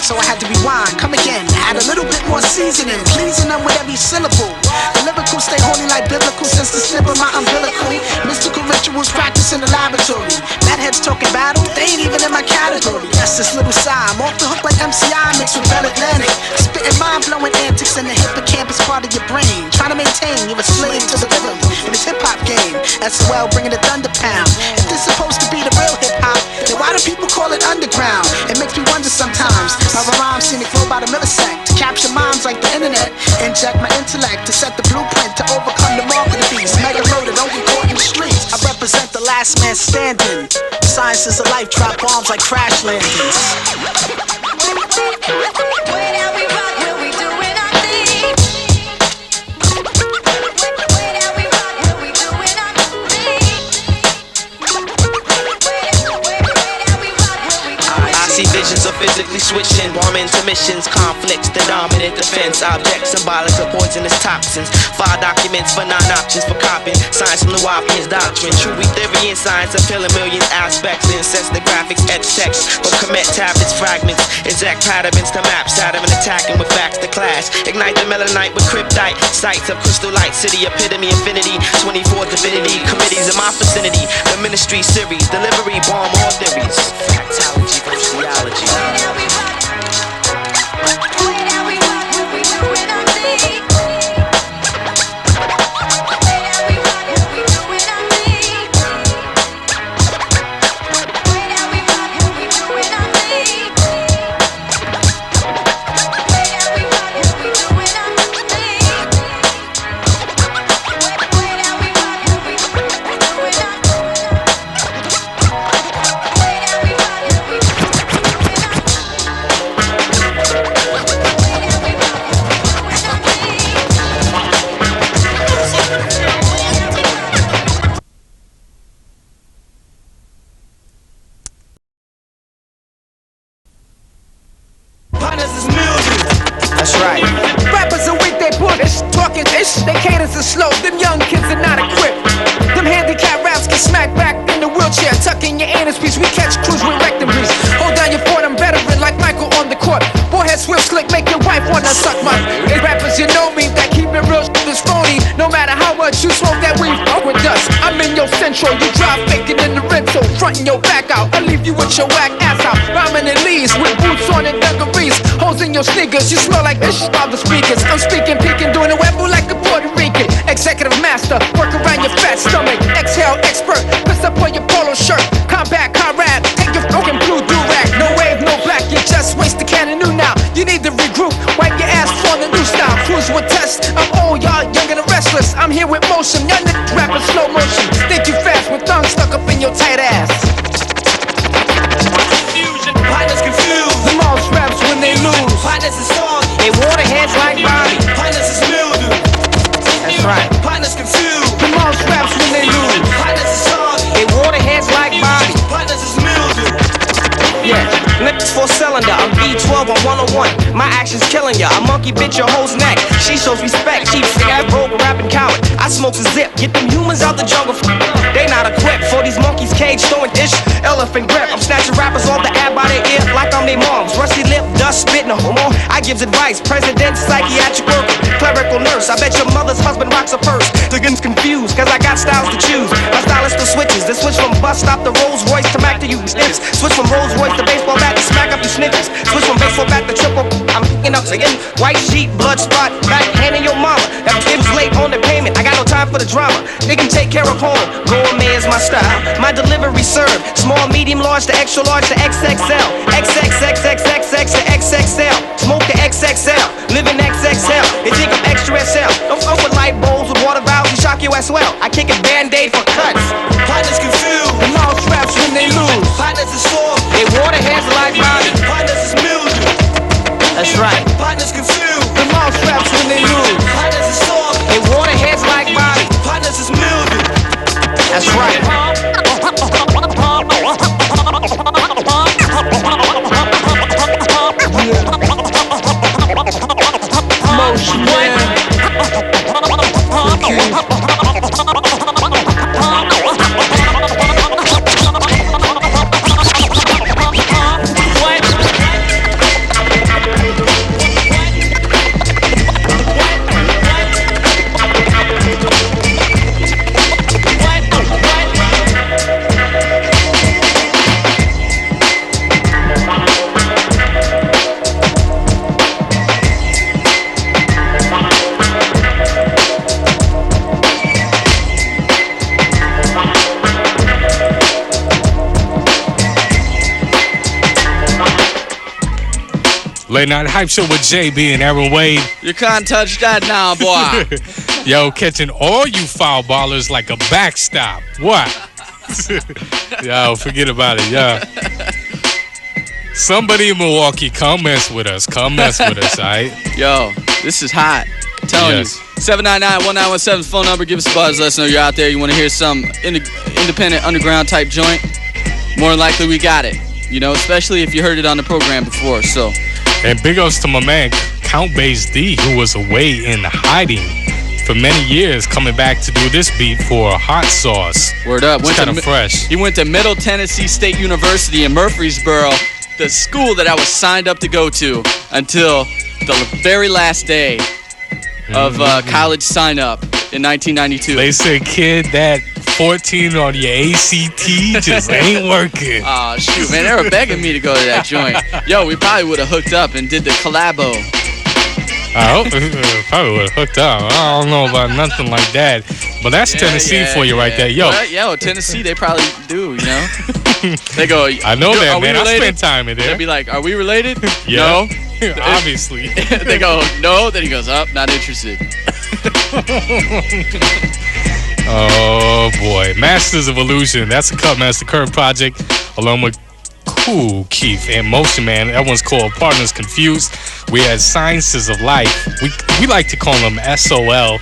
Speaker 23: So I had to rewind, come again, add a little bit more seasoning, pleasing them with every syllable. The lyrical stay holy like biblical since the snip of my umbilical. Mystical rituals practiced in the laboratory. Mad heads talking battle, they ain't even in my category. That's this little sigh, I'm off the hook like MCI mixed with Bell Atlantic. Spitting mind-blowing antics in the hippocampus part of your brain. Trying to maintain, you're a slave to the rhythm in this hip-hop game. SOL bringing the thunder pound. If this supposed to be the real hip-hop, then why do people call it underground? It makes me wonder sometimes. My rhymes seem to flow by the millisecond to capture minds like the internet. Inject my intellect to set the blueprint to overcome the mark of the beast. Mega loaded, don't be caught in the streets. I represent the last man standing. Science is a life, drop bombs like like crash landings.
Speaker 2: See visions of physically switching, bomb intermissions, conflicts, the dominant defense, objects symbolic of poisonous toxins, file documents for non-options for copying, science from the Wapians doctrine, true theory and science appealing millions aspects, incest the graphics, etch text, but commit tablets, fragments, exact patterns to map, Saturn attacking with facts to clash, ignite the melanite with kryptite, sights of crystal light, city epitome, infinity, 24 divinity, committees in my vicinity, the ministry series, delivery, bomb all theories, factology versus theology.
Speaker 8: That's right. Rappers are weak, they bullish, talking ish. They cadence is slow, them young kids are not equipped. Them handicapped raps get smacked back in the wheelchair. Tuck in your anus piece, we catch crews with rectum grease. Hold down your fort, I'm veteran like Michael on the court. Forehead swift slick, make your wife wanna suck my. They rappers, you know me, that keep it real is phony. No matter how much you smoke that weed, fuck with us. I'm in your central, you drive faking in the rental, fronting your back out. I'll leave you with your whack ass out. Rhyming in leaves with boots on and dungarees. Holes in your sneakers, you smell like this by the speakers. I'm speaking, peeking, doing a webble like a Puerto Rican. Executive master, work around your fat stomach. Exhale, expert, piss up on your polo shirt. Combat, comrade, take your fucking blue do-rag. No wave, no black, you just waste the can of new now. You need to regroup, wipe your ass for the new style. Cruise with test, I'm old, y'all young and restless. I'm here with motion, young niggas rapping slow motion. Think you fast with tongue stuck up in your tight ass.
Speaker 19: Partners confused.
Speaker 8: The most raps when they lose.
Speaker 19: Partners is soggy. They water heads like Bobby. Partners is mildew.
Speaker 8: That's right.
Speaker 19: Partners confused.
Speaker 8: The most raps when they lose.
Speaker 19: Partners is soggy. They water heads like Bobby. Partners is mildew.
Speaker 8: Yeah.
Speaker 19: Next for cylinder, I'm B12 on 101. My action's killing ya. I monkey bitch your hoe's neck. She shows respect. She I broke rapping coward. I smokes a zip. Get them humans out the jungle. They not equipped for these monkeys cage throwing ish. Elephant grip. I'm snatching rappers off the ad by their ear like I'm their moms. Rusty lip, dust spit, no homo. I gives advice. President, psychiatric worker, clerical nurse. I bet your mother's husband rocks a purse. They're getting confused cause I got styles to choose. My stylist still switches. They switch from bus stop to Rolls Royce to Mac to you snips. Switch from Rolls Royce to baseball bat to smack up you snitches. Switch from baseball bat to triple. I'm picking up again. White sheet, blood spot, back hand in your mama. That kid's late on the payment. I got no time for the drama. They can take care of home. Gourmet is my style. My delivery served. Small, medium, large to extra large to XXL. XXXXXX to XXL. Smoke the XXL. Live in XXL. They think I'm extra SL. Don't fuck with light bowls with water valves. You shock you as well. I kick a band-aid for cuts. Partners confused.
Speaker 8: The most raps when they lose.
Speaker 19: Partners is sore. They water heads like Bobby. Partners is mildew.
Speaker 8: That's right.
Speaker 19: Partners confused.
Speaker 8: The most raps when they lose.
Speaker 19: Partners is sore. They water heads like Bobby. Partners is mildew.
Speaker 8: That's right. Motion, man.
Speaker 9: Late Night Hype Show with JB and Aaron Wade.
Speaker 10: You can't touch that now, boy.
Speaker 9: Yo, catching all you foul ballers like a backstop. What? Yo, forget about it, yeah. Somebody in Milwaukee, come mess with us. Come mess with us, all right?
Speaker 10: Yo, this is hot. I'm telling you. 799-1917 phone number. Give us a buzz. Let us know you're out there. You want to hear some independent underground type joint? More than likely, we got it. You know, especially if you heard it on the program before. So,
Speaker 9: and big ups to my man Count Bass D, who was away in hiding for many years, coming back to do this beat for Hot Sauce.
Speaker 10: Word up.
Speaker 9: It's kind of fresh.
Speaker 10: He went to Middle Tennessee State University in Murfreesboro, the school that I was signed up to go to until the very last day of college sign up in 1992.
Speaker 9: They said, kid, that 14 on your ACT just ain't working.
Speaker 10: Oh, shoot, man. They were begging me to go to that joint. Yo, we probably would have hooked up and did the collabo.
Speaker 9: I hope probably would have hooked up. I don't know about nothing like that. But that's Tennessee for you right there. Yo.
Speaker 10: Yo, Tennessee, they probably do, you know? They go,
Speaker 9: I know that, man. I spent time in there.
Speaker 10: They'd be like, are we related?
Speaker 9: Yeah.
Speaker 10: No.
Speaker 9: Obviously.
Speaker 10: They go, no. Then he goes, up, not interested.
Speaker 9: Oh, boy. Masters of Illusion. That's a Cutmaster Curve project along with Cool Keith and Motion Man. That one's called Partners Confused. We had Sciences of Life. We like to call them SOL.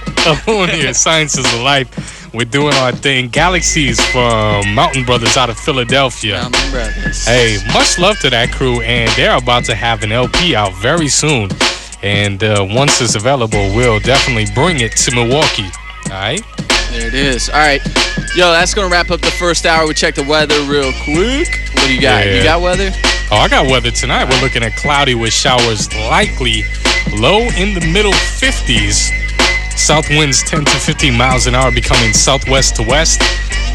Speaker 9: On here, Sciences of Life. We're doing our thing. Galaxies from Mountain Brothers out of Philadelphia.
Speaker 10: Mountain Brothers.
Speaker 9: Hey, much love to that crew, and they're about to have an LP out very soon. And once it's available, we'll definitely bring it to Milwaukee. All right?
Speaker 10: There it is. All right. Yo, that's going to wrap up the first hour. We check the weather real quick. What do you got?
Speaker 9: Yeah.
Speaker 10: You got weather?
Speaker 9: Oh, I got weather tonight. We're looking at cloudy with showers likely low in the middle 50s. South winds 10 to 15 miles an hour becoming southwest to west.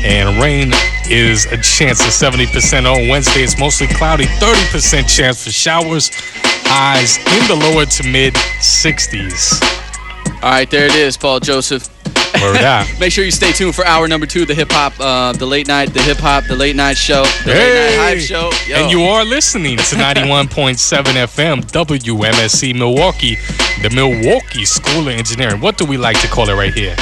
Speaker 9: And rain is a chance of 70% on Wednesday. It's mostly cloudy, 30% chance for showers. Highs in the lower to mid 60s.
Speaker 10: All right, there it is, Paul Joseph.
Speaker 9: Word out.
Speaker 10: Make sure you stay tuned for hour number 2, the hip hop, the late night show, the late night hype show. Yo.
Speaker 9: And you are listening to 91.7 FM WMSE Milwaukee, the Milwaukee School of Engineering. What do we like to call it right here?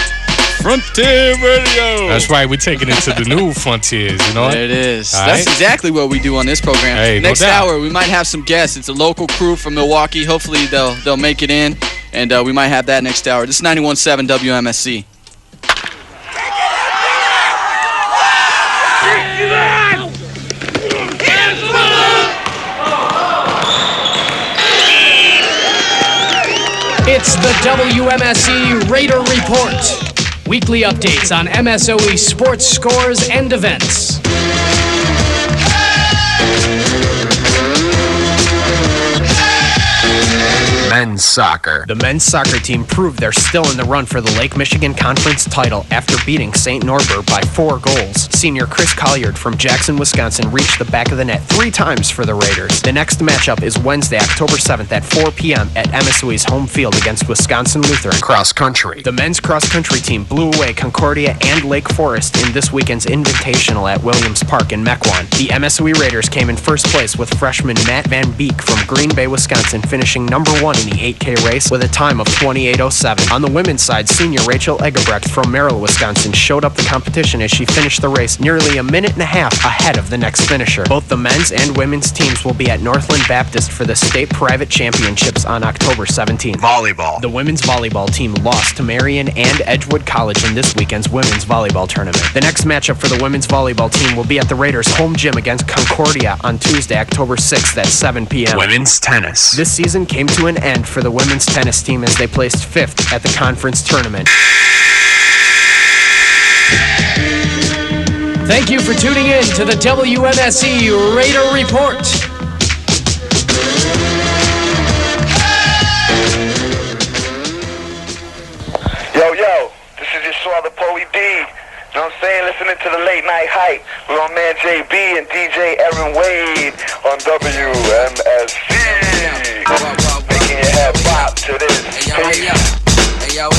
Speaker 10: Frontier Radio.
Speaker 9: That's right. We're taking it to the new frontiers, you know?
Speaker 10: There it is.
Speaker 9: All
Speaker 10: That's
Speaker 9: right?
Speaker 10: exactly what we do on this program.
Speaker 9: Hey,
Speaker 10: Next
Speaker 9: no doubt.
Speaker 10: hour, we might have some guests. It's a local crew from Milwaukee. Hopefully, they'll make it in, and we might have that next hour. This is 91.7 WMSC.
Speaker 3: It's the WMSE Raider Report. Weekly updates on MSOE sports scores and events.
Speaker 4: Men's soccer. The men's soccer team proved they're still in the run for the Lake Michigan Conference title after beating St. Norbert by 4 goals. Senior Chris Colliard from Jackson, Wisconsin reached the back of the net 3 times for the Raiders. The next matchup is Wednesday, October 7th at 4 p.m. at MSOE's home field against Wisconsin Lutheran. Cross country. The men's cross country team blew away Concordia and Lake Forest in this weekend's Invitational at Williams Park in Mequon. The MSOE Raiders came in first place with freshman Matt Van Beek from Green Bay, Wisconsin, finishing number 1 in the 8K race with a time of 28:07. On the women's side, senior Rachel Egerbrecht from Merrill, Wisconsin showed up the competition as she finished the race nearly a minute and a half ahead of the next finisher. Both the men's and women's teams will be at Northland Baptist for the state private championships on October 17th. Volleyball. The women's volleyball team lost to Marion and Edgewood College in this weekend's women's volleyball tournament. The next matchup for the women's volleyball team will be at the Raiders' home gym against Concordia on Tuesday, October 6th at 7 p.m. Women's tennis. This season came to an end for the women's tennis team as they placed 5th at the conference tournament.
Speaker 3: Thank you for tuning in to the WMSE Raider Report.
Speaker 21: Yo, this is your soul, the Poe D. You know what I'm saying? Listening to the late night hype with my man JB and DJ Aaron Wade on WMSC. Making your head bop to this.
Speaker 5: Hey yo, what? Hey yo.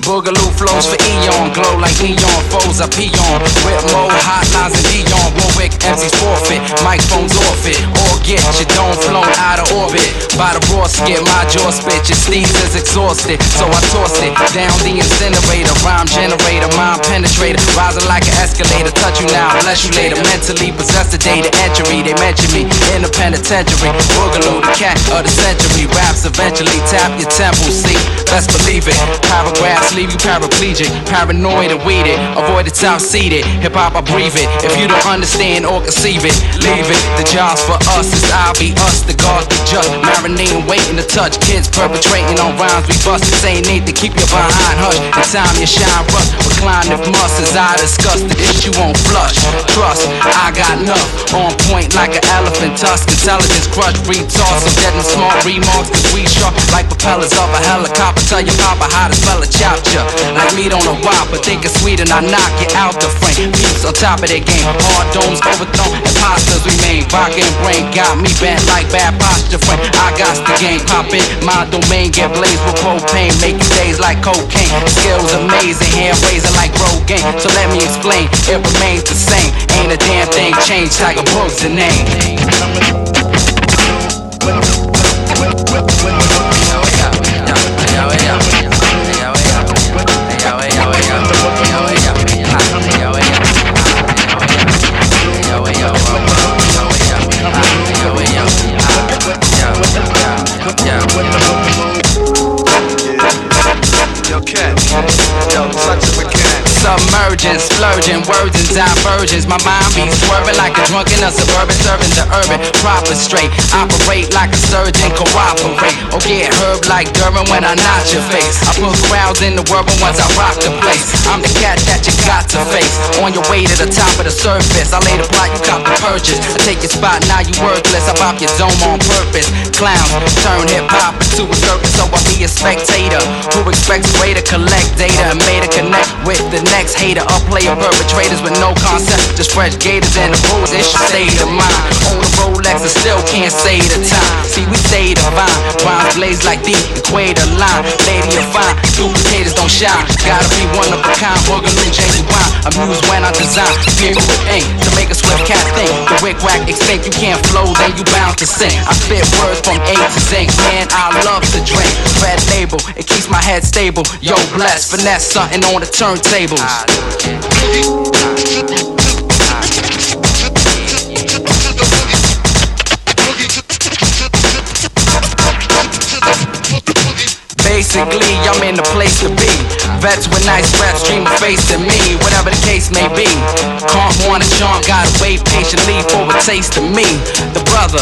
Speaker 6: Boogaloo flows for Eon, glow like neon foes I pee on. With more hotlines than Dion, Warwick, MC's forfeit, microphones off it. Or get your dome flown out of orbit. By the raw skit, my jaw spit, your steez is exhausted. So I tossed it down the incinerator, rhyme generator, mind penetrator, rising like an escalator. Touch you now, bless you later. Mentally possessed the data entry. They mention me in the penitentiary. Boogaloo, the cat of the century. Raps eventually tap your temple, see, best believe it. Paragraphs leave you paraplegic, paranoid and weeded. Avoid it, top seated. Hip hop, I breathe it. If you don't understand or conceive it, leave it. The job's for us, it's I be us. The gods be just marinating, waiting to touch. Kids perpetrating on rhymes we bust. Say need to keep your behind hush. The time you shine rust, recline if must. As I discuss the issue won't flush. Trust, I got enough. On point like an elephant tusk. Intelligence crush, retoss. I'm dead and smart remarks. Cause we sharp like propellers of a helicopter. Tell your papa how to spell a chopper. Like meat on a whopper. Think it's sweet and I knock you out the frame. Peeps on top of their game. Hard domes overthrown. Imposters remain. Vodka and brain got me bent like bad posture frame. I got the game. Pop in my domain. Get blazed with propane. Make your days like cocaine. Skills amazing. Hair raising like Rogaine. So let me explain. It remains the same. Ain't a damn thing changed. Tiger Brooks the name. Submerging, splurging, words and diversions. My mind be swerving like a drunk in a suburban, serving the urban. Proper straight, operate like a surgeon, cooperate. Or get herb like Durban when I knock your face. I put crowds in the world once I rock the place. I'm the cat that you got to face. On your way to the top of the surface, I lay the plot, you cop the purchase. I take your spot, now you worthless. I pop your dome on purpose. Clowns turn hip hop into a circus, so I be a spectator who expects greater. Collect data and made a connect with the next hater. Up player perpetrators with no concept, just fresh gators and the rules. It should stay to mine. Own a Rolex and still can't say the time. See, we stay divine. Rhymes blaze like the equator line. Lady of fine, duplicators don't shine. Gotta be one of a kind. Boogaloo, genuine. Amuse when I design. Period with ink to make a swift cat think. The wick whack extinct. You can't flow, then you bound to sing. I spit words from A to Z. Man, I love to drink. Red label, it keeps my head stable. Yo, bless, finesse something on the turntables. Basically, I'm in the place to be. Vets with nice reps, dream of facing me. Whatever the case may be. Can't want a charm, gotta wait patiently for a taste of me. The brother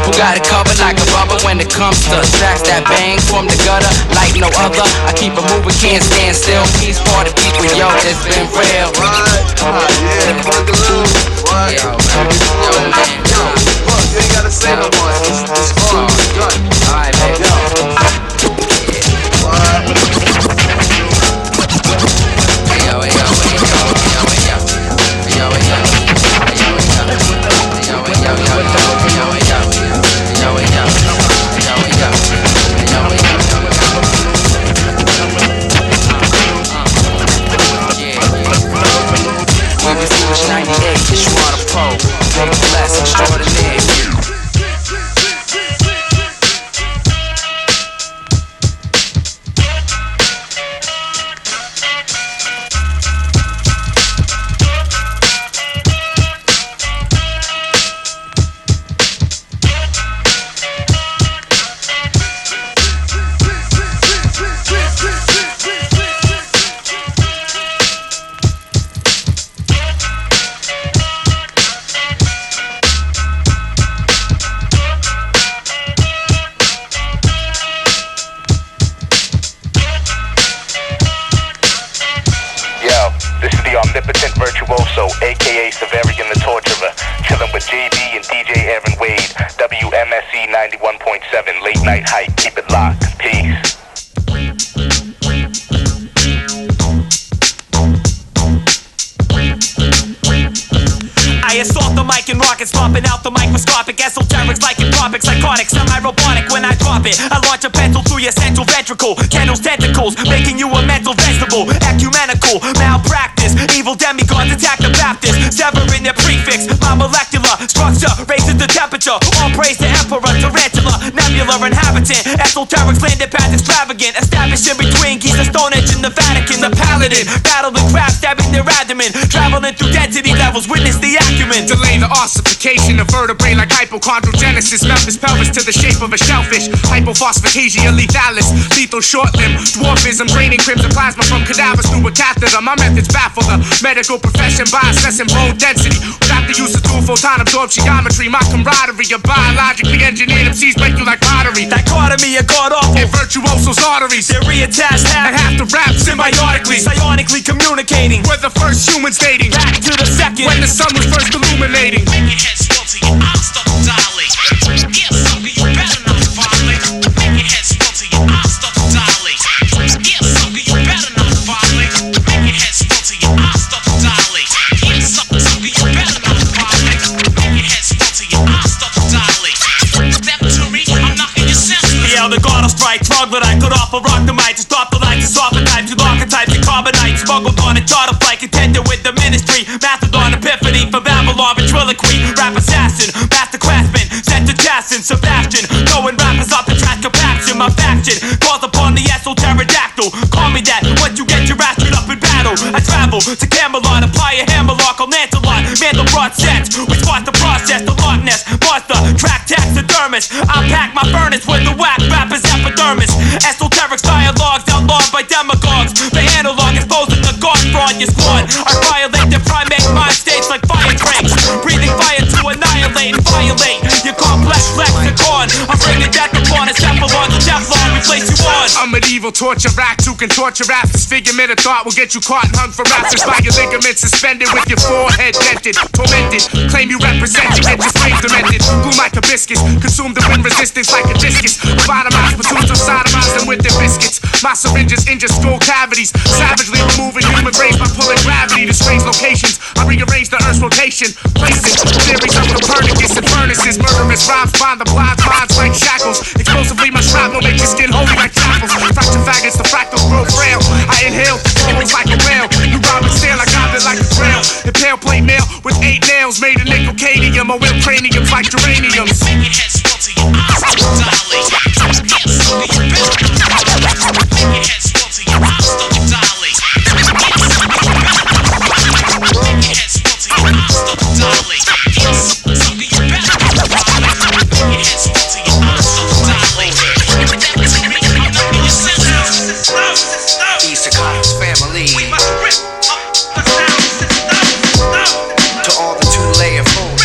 Speaker 6: who got it covered like a rubber when it comes to tracks that bang from the gutter like no other. I keep it moving, can't stand still. Peace for the people, yo, it's been real.
Speaker 18: Yeah, Boogaloo. What? Yo, man. Yo, look, you ain't gotta say no more. It's on. It's good.
Speaker 6: Alright, baby.
Speaker 18: Yo.
Speaker 21: omnipotent virtuoso, aka Severian the Torturer, chilling with JB and DJ Aaron Wade, WMSE 91.7, late night hype, keep it locked, peace.
Speaker 13: I assault the mic and rock it, stomping out the microscopic esoterics like anthropic, psychotic, semi-robotic when I drop it. I launch a pencil through your central ventricle, Kendall's tentacles, making you a mental Evil vegetable, ecumenical, malpractice. Evil demigods attack the Baptist, severing their prefix. My molecular structure raises the temperature. All praise to Emperor, Tarantula, Nebula inhabitant. Esoterics landed past extravagant. Established in between Giza, Stonehenge, and the Vatican. The paladin, battling crabs, stabbing their abdomen. Traveling through density levels, witness the acumen.
Speaker 1: Delay the ossification of vertebrae like hypochondrogenesis. Melt his pelvis to the shape of a shellfish. Hypophosphatasia lethalis, lethal short limb. Dwarfism, draining crimson plasma from cadavers through a catheter. My methods baffle the medical profession by assessing bone density without the use of dual photon absorptiometry. My camaraderie of biologically engineered MCs break through like pottery.
Speaker 13: Dichotomy of god awful
Speaker 1: and virtuosos arteries.
Speaker 13: They're reattached half
Speaker 1: and half the rap symbiotically.
Speaker 13: Psionically communicating.
Speaker 1: We're the first humans dating.
Speaker 13: Back to the second.
Speaker 1: When the sun was first illuminating.
Speaker 15: Make your head swell till your eyes start to dilate. Yeah, sucker, you better not violate. Make your head swell till your eyes start to dilate. Yeah, sucker, you better not violate. Make your head swell till your eyes start to dilate. Yeah, sucker, you better not violate. Make your head swell till your eyes start to dilate. Step to me, I'm knocking your senses.
Speaker 13: Yeah, the god will strike, troglodyte, cut off a rock the mic to stop the light, to soften types, with archetypes and carbonite, smuggled on a charter flight, contender with the ministry, Mastodon epiphany from Babylon ventriloquy, rap assassin, master craftsman, sent to Jackson, Sebastian, throwing rappers off the track compaction, my faction, calls upon the esoterodactyl, call me that, once you get your ass beat up in battle, I travel to Camelot, apply a hammerlock on Lancelot, Mandel brought sets, we squash the process, the Loch Ness, monster, track taxidermist, I pack my furnace with the whack rappers epidermis, esoteric dialogues outlawed by demagogues, the analog exposing the god fraud you squad, I violate the primate mind states like fire cranks, breathing fire to annihilate and violate your complex lexicon, I'm bringing death upon a Cephalon, the Teflon we place you on.
Speaker 1: A medieval torture act who can torture raps. This figment of thought will get you caught and hung for raptors by your ligaments suspended with your forehead dented, tormented. Claim you represent, you get your frames demented. Glue like hibiscus, consume the wind resistance like a discus. Lobotomize platoons of sodomize them with their biscuits. My syringes injure skull cavities, savagely removing human brains by pulling gravity to strange locations. I rearrange the Earth's rotation, placing theories of Copernicus and furnaces. Murderous rhymes bind the blind minds like shackles. Explosively, my shrapnel make your skin holy like chapels. Fracture faggots, the fractals grow frail. I inhale, feelings like a whale. You rob and steal, I got it like a trail. Impale plate mail with 8 nails made of nickel cadmium. I will craniums like geraniums.
Speaker 15: Make your head swell till your eyes start to dilate. Yeah, sucker, you better not violate. Make your head swell till your eyes start to dilate. Yeah, sucker, you better not violate. Make your head swell till your eyes start to dilate. Yeah, sucker, you better not violate. Make your head swell till your eyes start to dilate. I'm knocking your senses.
Speaker 18: East Chicago's family. To all the two-layer food.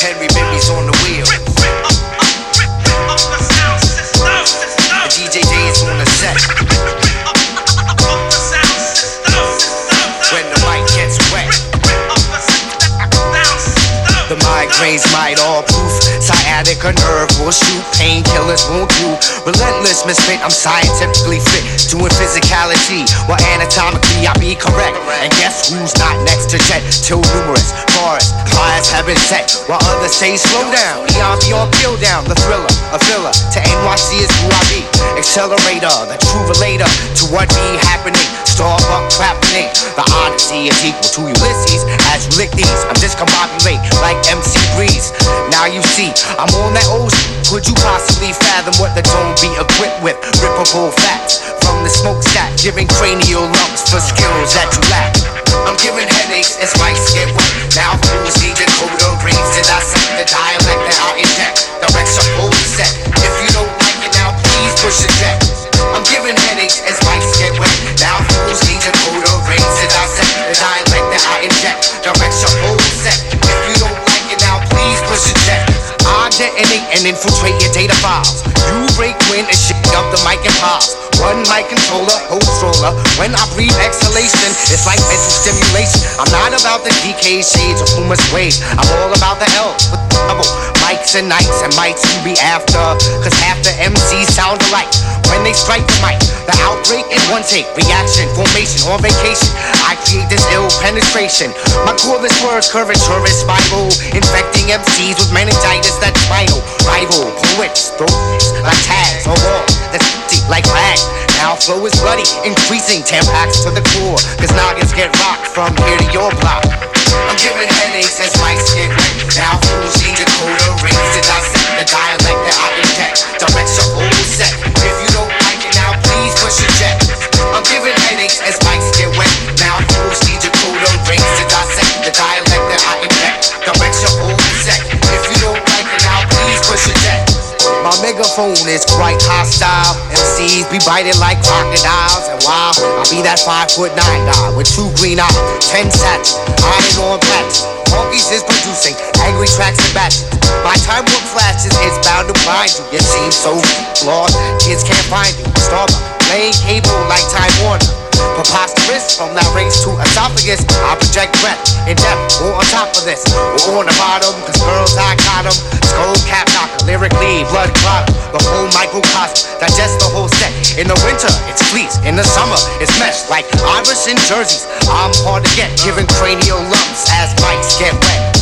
Speaker 18: Henry Bibby's on the wheel. The DJ J's on the set. When the mic gets wet. The migraines might all proof. Sciatica nerve will shoot. Painkillers won't do. Relentless misfit, I'm scientifically fit. Doing physicality while anatomically I be correct. And guess who's not next to jet? Till numerous forest fires have been set. While others say slow down. Eon beyond peel down. The thriller, a filler. To NYC is who I be. Accelerator, the true relator to what be happening. Starbuck trapping. The Odyssey is equal to Ulysses. As you lick these, I'm discombobulate like MC Breeze. Now you see, I'm on that old shit. Could you possibly fathom what the dome be equipped with? Rippable facts from the smokestack, giving cranial lumps for skills that you lack. I'm giving headaches as mics get wet. Now fools need to code or brains to dissect the dialect that I inject. The Rex are whole set. If you don't like it now, please push eject. I'm giving headaches as mics get wet. Now fools need to code or brains to dissect the dialect that I inject. The Rex are whole set. If you don't like it now, please push eject. I detonate and infiltrate your data files. You break wind and shit up the mic and piles. One mic controller, whole stroller. When I breathe exhalation, it's like mental stimulation. I'm not about the DK shades or Puma's ways. I'm all about the L with double mics and nights and mics you be after. Cause half the MCs sound alike. When they strike the mic, the outbreak in one take. Reaction, formation, on vacation. I create this ill penetration. My cordless words, curvature is spiral. Infecting MCs with meningitis that's vital. Rival, poets, throw like tags or walls.
Speaker 11: this like rag. Now flow is bloody, increasing 10 packs to the core. Cause noggins get rocked from here to your block. I'm giving headaches as mics get wrecked. Now fools need decoder rings to dissect the dialect that I inject. Direct your whole set. If you don't like it now, please push eject. I'm giving headaches as mics get wet. Now fools need decoder rings to dissect the dialect that I inject. Direct your whole set. If you don't like it now, please push eject. My megaphone is quite hostile. MCs be biting like crocodiles. And while I be that 5'9" guy with 2 green eyes, 10 sats, iron on patch. Monkeys is producing angry tracks and batches. My time warp flashes is bound to blind you. You seem so lost, kids can't find you. Starbucks, laying cable like Time Warner. Preposterous, from that rings to esophagus. I project breath in depth, or on top of this, or on the bottom, cause girls I got 'em. Skull cap knocker, lyrically blood clot. The whole microcosm, digest the whole set. In the winter, it's fleece. In the summer, it's mesh like Irish in jerseys. I'm hard to get, giving cranial lumps as mics get wet.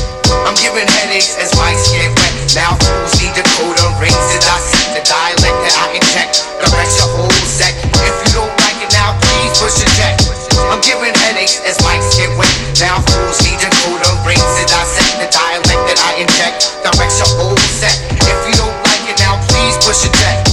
Speaker 11: I'm giving headaches as mics get wet. Now fools need decoder rings to dissect the dialect that I inject. Direct your whole set. If you don't like it now, please push eject. I'm giving headaches as mics get wet. Now fools need decoder rings to dissect the dialect that I inject. Direct your whole set. If you don't like it now, please push eject.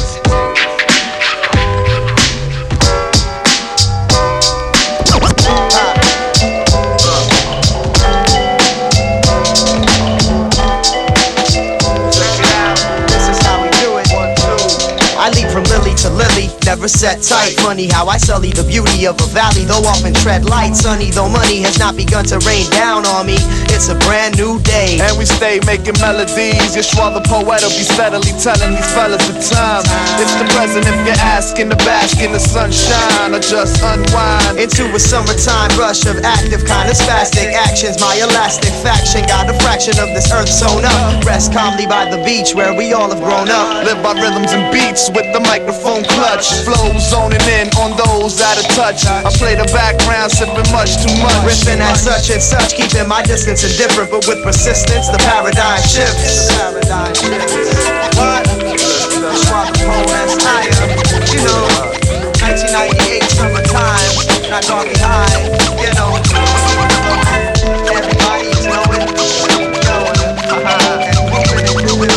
Speaker 22: I leap from lily to lily, never set tight. Funny how I sully the beauty of a valley, though often tread light. Sunny though money has not begun to rain down on me, it's a brand new day.
Speaker 12: And we stay making melodies. Yeshua the poet will be steadily telling these fellas the time. It's the present if you're asking to bask in the sunshine or just unwind.
Speaker 22: Into a summertime rush of active kind of spastic actions. My elastic faction got a fraction of this earth sewn up. Rest calmly by the beach where we all have grown up.
Speaker 12: Live by rhythms and beats with the microphone clutch. Flow zoning in on those out of touch. I play the background sipping much too much.
Speaker 22: Riffing at such and such, keeping my distance indifferent, but with persistence the paradigm shifts. What? You know, 1998 summertime, not doggy high, you know. Everybody's knowing, and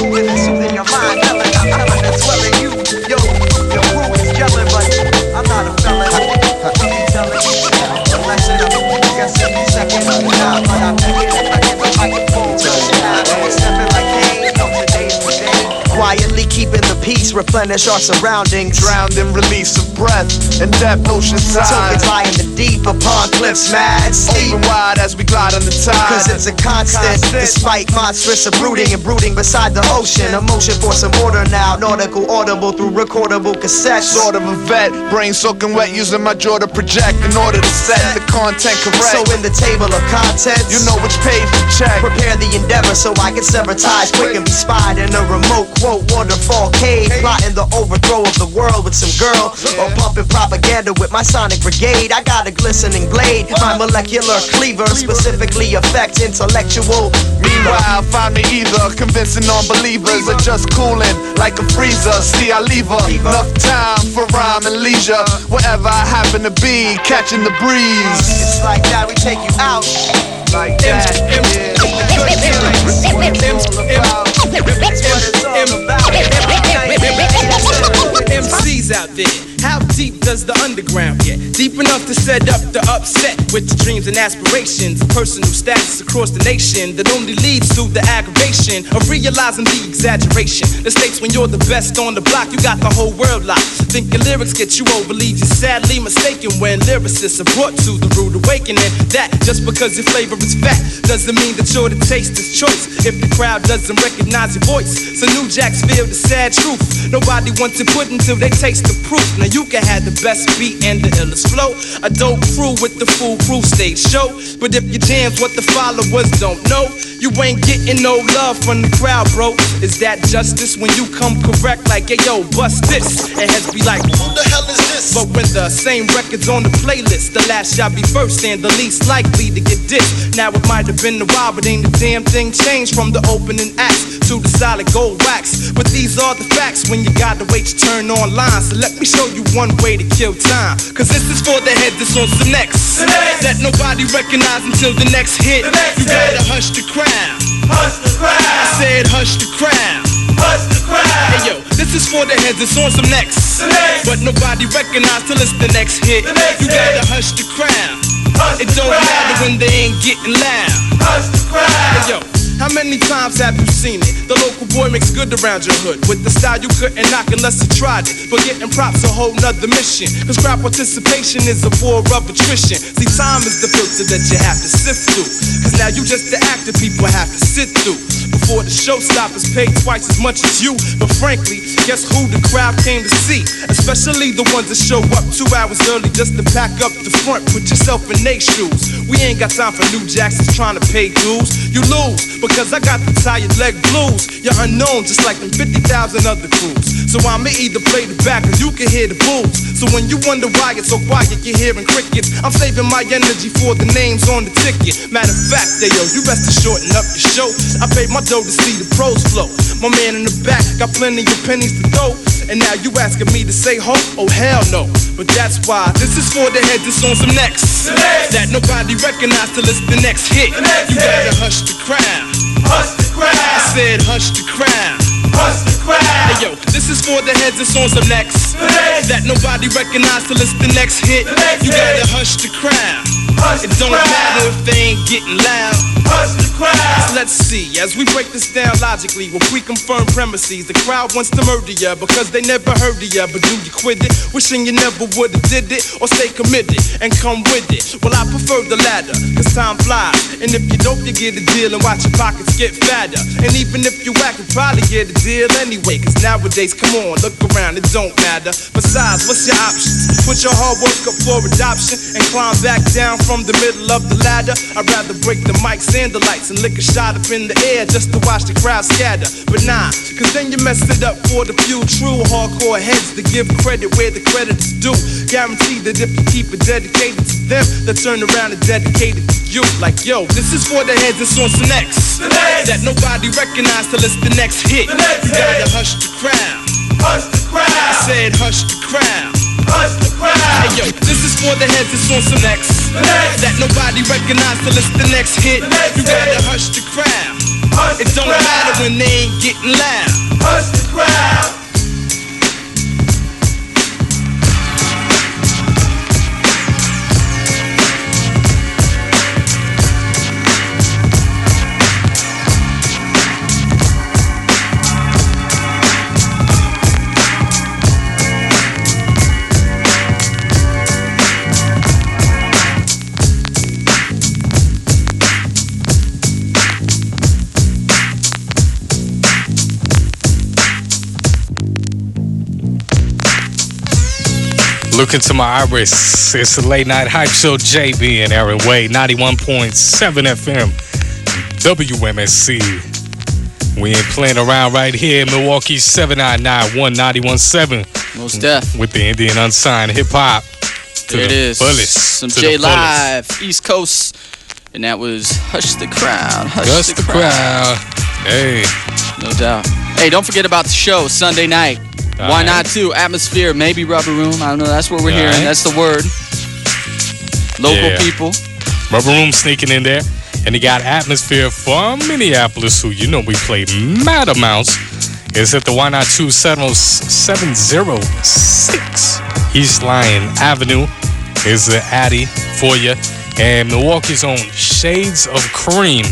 Speaker 22: moving and soothing your mind. That's swelling you, yo, your crew is gelling, but I'm not a felon. I'm telling you, unless it up, I guess every second, now, but I'm thinking if I get the microphone, I'm stepping like, hey, no, today's the day. Quietly keeping the peace, replenish our surroundings.
Speaker 12: Drowned in release of breath and depth, ocean side.
Speaker 22: Tokens lie in the deep upon cliffs, mad steep.
Speaker 12: Open wide as we glide on the tide.
Speaker 22: Cause it's a constant, despite monstrous of brooding and brooding beside the ocean. Emotion for some order now, nautical audible through recordable cassettes.
Speaker 12: Sort of a vet, brain soaking wet, using my jaw to project in order to set the content correct.
Speaker 22: So in the table of contents,
Speaker 12: you know which page to check.
Speaker 22: Prepare the endeavor so I can sever ties quick and be spied in a remote quote waterfall cave, plotting the overthrow of the world with some girl, or pumping propaganda with my sonic brigade. I got a glistening blade, my molecular cleaver specifically affects intellectual.
Speaker 12: Meanwhile, find me either convincing non-believers or just cooling like a freezer. See, I leave her enough time for rhyme and leisure. Wherever I happen to be, catching the breeze.
Speaker 22: It's like that, we take you out. Like that,
Speaker 14: MCs out there, how deep does the underground get? Deep enough to set up the upset with the dreams and aspirations, personal status across the nation that only leads to the aggravation of realizing the exaggeration. The states when you're the best on the block, you got the whole world locked. Think your lyrics get you over, leave you sadly mistaken when lyricists are brought to the rude awakening. That just because your flavor is fat doesn't mean that you're the taster's choice. If the crowd doesn't recognize your voice, so new jacks feel the sad truth. Nobody wants to put until they taste the proof. Now you can have the the best beat and the illest flow. A dope crew with the full crew stage show. But if your jams what the followers don't know, you ain't getting no love from the crowd, bro. Is that justice when you come correct like, hey, yo, bust this? And heads be like, who the hell is this? But when the same record's on the playlist, the last shall be first and the least likely to get dissed. Now it might have been a while, but ain't a damn thing changed from the opening acts to the solid gold wax. But these are the facts when you gotta wait to turn online. So let me show you one way to kill time. Cause this is for the head that's on some next. That nobody recognize until the next hit. You better hush the crowd. Hush the crowd. I said hush the crowd. Hush the crowd. Hey yo, this is for the heads that's on some next. But nobody recognize till it's the next hit. You better hush the crowd. It don't matter when they ain't getting loud. Hush the crowd. Hey yo, how many times have you seen it? The local boy makes good around your hood with the style you couldn't knock unless you tried it. But getting props a whole nother mission. Cause crowd participation is a war of attrition. See, time is the filter that you have to sift through. Cause now you just the actor people have to sit through. Before the showstoppers paid twice as much as you. But frankly, guess who the crowd came to see? Especially the ones that show up 2 hours early just to pack up the front. Put yourself in their shoes. We ain't got time for new Jacksons trying to pay dues. You lose because I got the tired leg blues. You're unknown just like them 50,000 other crews. So I'ma either play the back or you can hear the booze. So when you wonder why it's so quiet, you're hearing crickets. I'm saving my energy for the names on the ticket. Matter of fact, yo, you best to shorten up your show. I paid my dough to see the pros flow. My man in the back got plenty of pennies to throw. And now you asking me to say ho? Oh hell no. But that's why this is for the heads that's on some next. That nobody recognize till it's the next hit. You better hush the crowd. Hush the crowd. I said hush the crowd. Hush the crowd. Hey yo, this is for the heads that's on some next. That nobody recognize till it's the next hit. You better hush the crowd. It don't matter if they ain't getting loud. Hush the crowd. So let's see, as we break this down logically with pre-confirmed premises, the crowd wants to murder ya because they never heard of ya. But do you quit it? Wishing you never would've did it, or stay committed and come with it? Well, I prefer the latter, cause time flies. And if you don't, you get a deal and watch your pockets get fatter. And even if you whack, you probably get a deal anyway. Cause nowadays, come on, look around, it don't matter. Besides, what's your options? Put your hard work up for adoption and climb back down from the middle of the ladder. I'd rather break the mics and the lights and lick a shot up in the air just to watch the crowd scatter. But nah, cause then you mess it up for the few true hardcore heads to give credit where the credit is due. Guaranteed that if you keep it dedicated to them, they'll turn around and dedicate it to you. Like yo, this is for the heads that's on some next. That nobody recognize till it's the next hit. You gotta hush the crowd. Hush the crowd. I said hush the crowd. Hush the crowd. Hey yo, this is for the heads that's on some next. That nobody recognize till it's the next hit. You gotta hush the crowd. It don't matter when they ain't getting loud. Hush the crowd.
Speaker 9: Look into my iris. It's the late night hype show. JB and Aaron Wade, 91.7 FM, WMSE. We ain't playing around right here in Milwaukee, 799-1917.
Speaker 10: Most def.
Speaker 9: With the Indian unsigned hip hop.
Speaker 10: There it is. Some J Live, East Coast. And that was Hush the Crowd. Hush the crowd.
Speaker 9: Hey.
Speaker 10: No doubt. Hey, don't forget about the show Sunday night. Why not too? Atmosphere, maybe Rubber Room. I don't know. That's what we're hearing. That's the word. Local people.
Speaker 9: Rubber Room sneaking in there. And he got Atmosphere from Minneapolis, who you know we play mad amounts. It's at the Why Not 2 706 East Lyon Avenue. Is the Addy for you. And Milwaukee's own Shades of Cream.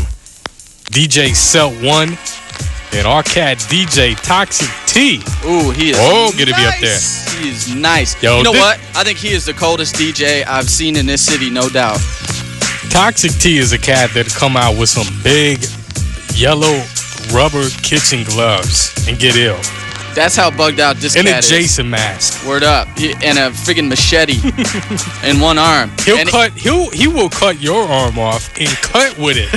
Speaker 9: DJ Celt 1. And our cat DJ Toxic T.
Speaker 10: Ooh, he is
Speaker 9: get to be up there.
Speaker 10: He is nice.
Speaker 9: Yo,
Speaker 10: you know what? I think he is the coldest DJ I've seen in this city, no doubt.
Speaker 9: Toxic T is a cat that come out with some big yellow rubber kitchen gloves and get ill.
Speaker 10: That's how bugged out this
Speaker 9: in
Speaker 10: cat
Speaker 9: a Jason mask.
Speaker 10: Word up. And a friggin' machete in one arm.
Speaker 9: He will cut your arm off and cut with it.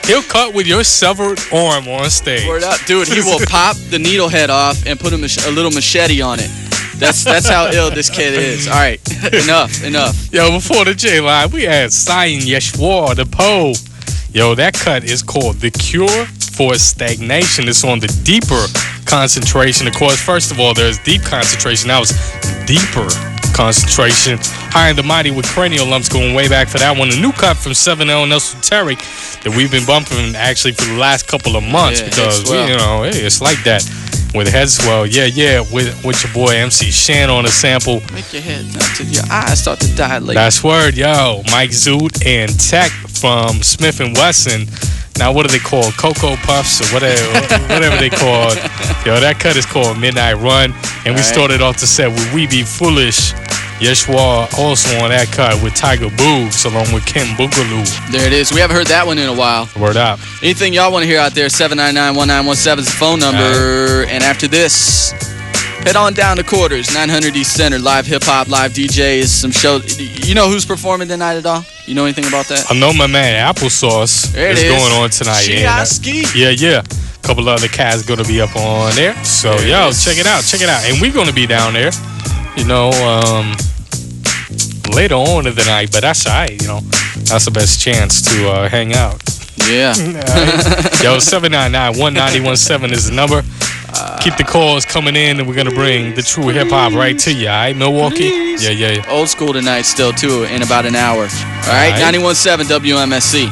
Speaker 9: He'll cut with your severed arm on stage.
Speaker 10: Word up, dude. He will pop the needle head off and put a little machete on it. That's how ill this kid is. All right, enough.
Speaker 9: Yo, before the J Line, we had Sayin Yeshua, the Poe. Yo, that cut is called The Cure for Stagnation. It's on the deeper concentration. Of course, first of all, there's deep concentration. That was deeper concentration. High and the Mighty with Cranial Lumps going way back for that one. A new cut from 7L and Esoteric that we've been bumping actually for the last couple of months because, it's like that. With Headswell, with your boy MC Shan on a sample.
Speaker 10: Make your head up till your eyes start to dilate.
Speaker 9: That's word, yo. Mike Zoot and Tech from Smith & Wesson. Now, what are they called? Cocoa Puffs or whatever they called. Yo, that cut is called Midnight Run. And we started off the set with We Be Foolish. Yeshua also on that cut with Tiger Boogs along with Kim Boogaloo.
Speaker 10: There it is. We haven't heard that one in a while.
Speaker 9: Word up.
Speaker 10: Anything y'all want to hear out there, 799-1917 is the phone number. And after this, head on down to Quarters, 900 East Center. Live hip-hop, live DJs, some shows. You know who's performing tonight at all? You know anything about that?
Speaker 9: I know my man Applesauce is going on tonight. Yeah. A couple other cats going to be up on there. So, check it out. And we're going to be down there, later on in the night, but that's all right, That's the best chance to hang out.
Speaker 10: Yeah.
Speaker 9: Yo, 799-1917 is the number. Keep the calls coming in, and we're going to bring the true hip-hop right to you, all right, Milwaukee? Yeah.
Speaker 10: Old school tonight still, too, in about an hour. All right, 91.7 WMSE.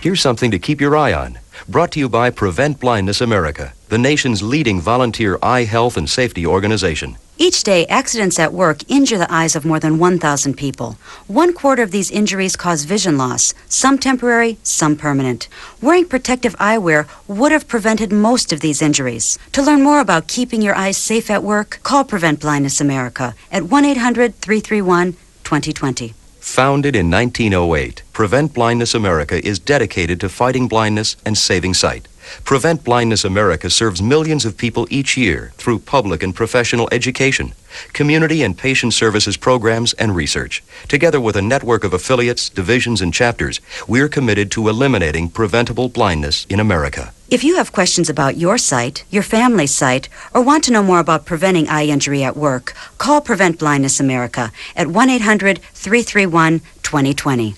Speaker 7: Here's something to keep your eye on. Brought to you by Prevent Blindness America, the nation's leading volunteer eye health and safety organization.
Speaker 17: Each day, accidents at work injure the eyes of more than 1,000 people. 1/4 of these injuries cause vision loss, some temporary, some permanent. Wearing protective eyewear would have prevented most of these injuries. To learn more about keeping your eyes safe at work, call Prevent Blindness America at 1-800-331-2020.
Speaker 7: Founded in 1908, Prevent Blindness America is dedicated to fighting blindness and saving sight. Prevent Blindness America serves millions of people each year through public and professional education, community and patient services programs, and research. Together with a network of affiliates, divisions, and chapters, we're committed to eliminating preventable blindness in America.
Speaker 17: If you have questions about your sight, your family's sight, or want to know more about preventing eye injury at work, call Prevent Blindness America at 1-800-331-2020.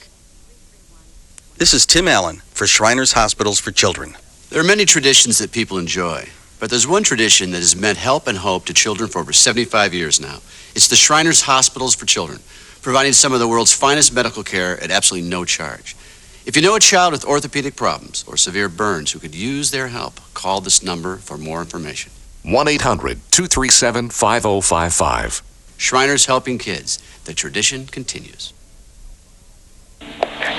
Speaker 20: This is Tim Allen for Shriners Hospitals for Children.
Speaker 24: There are many traditions that people enjoy, but there's one tradition that has meant help and hope to children for over 75 years now. It's the Shriners Hospitals for Children, providing some of the world's finest medical care at absolutely no charge. If you know a child with orthopedic problems or severe burns who could use their help, call this number for more information.
Speaker 25: 1-800-237-5055.
Speaker 24: Shriners Helping Kids. The tradition continues.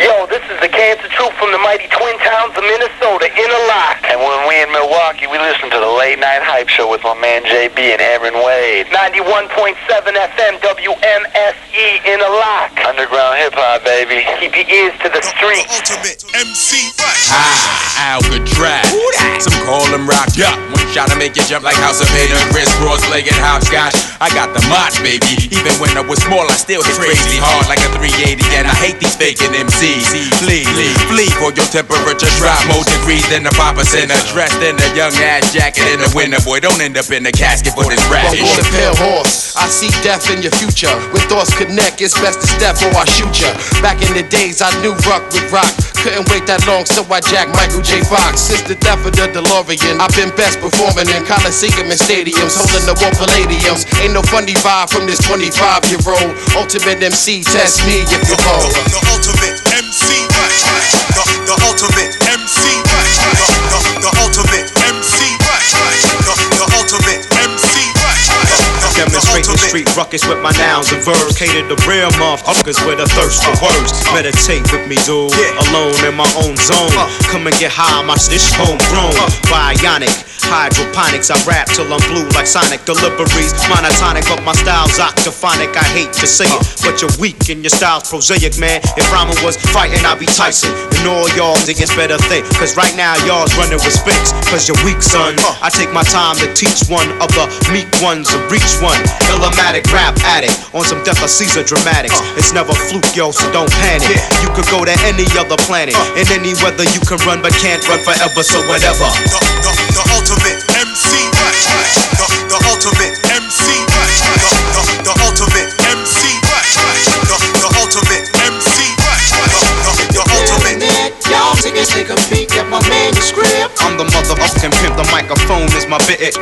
Speaker 21: Yo, this is the Cancer Troop from the mighty Twin Towns of Minnesota, Interlock. And when we in Milwaukee, we listen to the Late Night Hype Show with my man JB and Aaron Wade. 91.7 FM WMSE, Interlock. Underground hip-hop, baby. Keep your ears to the streets.
Speaker 26: Ultimate MC Alcatraz. Some call him rock. One shot to make you jump like House of Vader. Chris Cross-legged hopscotch. I got the mods, baby. Even when I was small, I still hit crazy hard like a 380. And I hate these faking MCs. Flee for your temperature drop more degrees than the 5% dressed in a young ass jacket in the winter. Boy, don't end up in the casket for this rap.
Speaker 14: I'm on a pale horse. I see death in your future. When thoughts connect, it's best to step or I shoot ya. Back in the days, I knew Ruck would rock. Couldn't wait that long, so I jacked Michael J. Fox. Since the death of the DeLorean, I've been best performing in Coliseum and stadiums, holding the wall palladiums. Ain't no funny vibe from this 25-year-old. Ultimate MC, test me if you roll.
Speaker 26: The ultimate MC, the ultimate MC, the ultimate MC, the ultimate MC. Demonstrating
Speaker 2: street ruckus with my nouns and verbs. Cater to real motherfuckers with a thirst for words. Meditate with me, dude. Alone in my own zone. Come and get high, my dish homegrown. Bionic, hydroponics. I rap till I'm blue like Sonic. Deliveries monotonic, but my style's octophonic. I hate to say it, but you're weak and your style's prosaic, man. If rhyming was fighting, I'd be Tyson. And all y'all niggas better think, cause right now y'all's running with Sphinx. Cause you're weak, son. I take my time to teach one of the meek ones and reach one. Illmatic rap addict on some Death of Caesar dramatics. It's never fluke, yo, so don't panic. You could go to any other planet. In any weather you can run, but can't run forever, so whatever.
Speaker 18: The ultimate MC. The ultimate MC. The ultimate MC. The ultimate MC. The ultimate.
Speaker 22: Y'all niggas take a peek at my manuscript.
Speaker 2: I'm the motherfucking pimp, the microphone is my bit itch.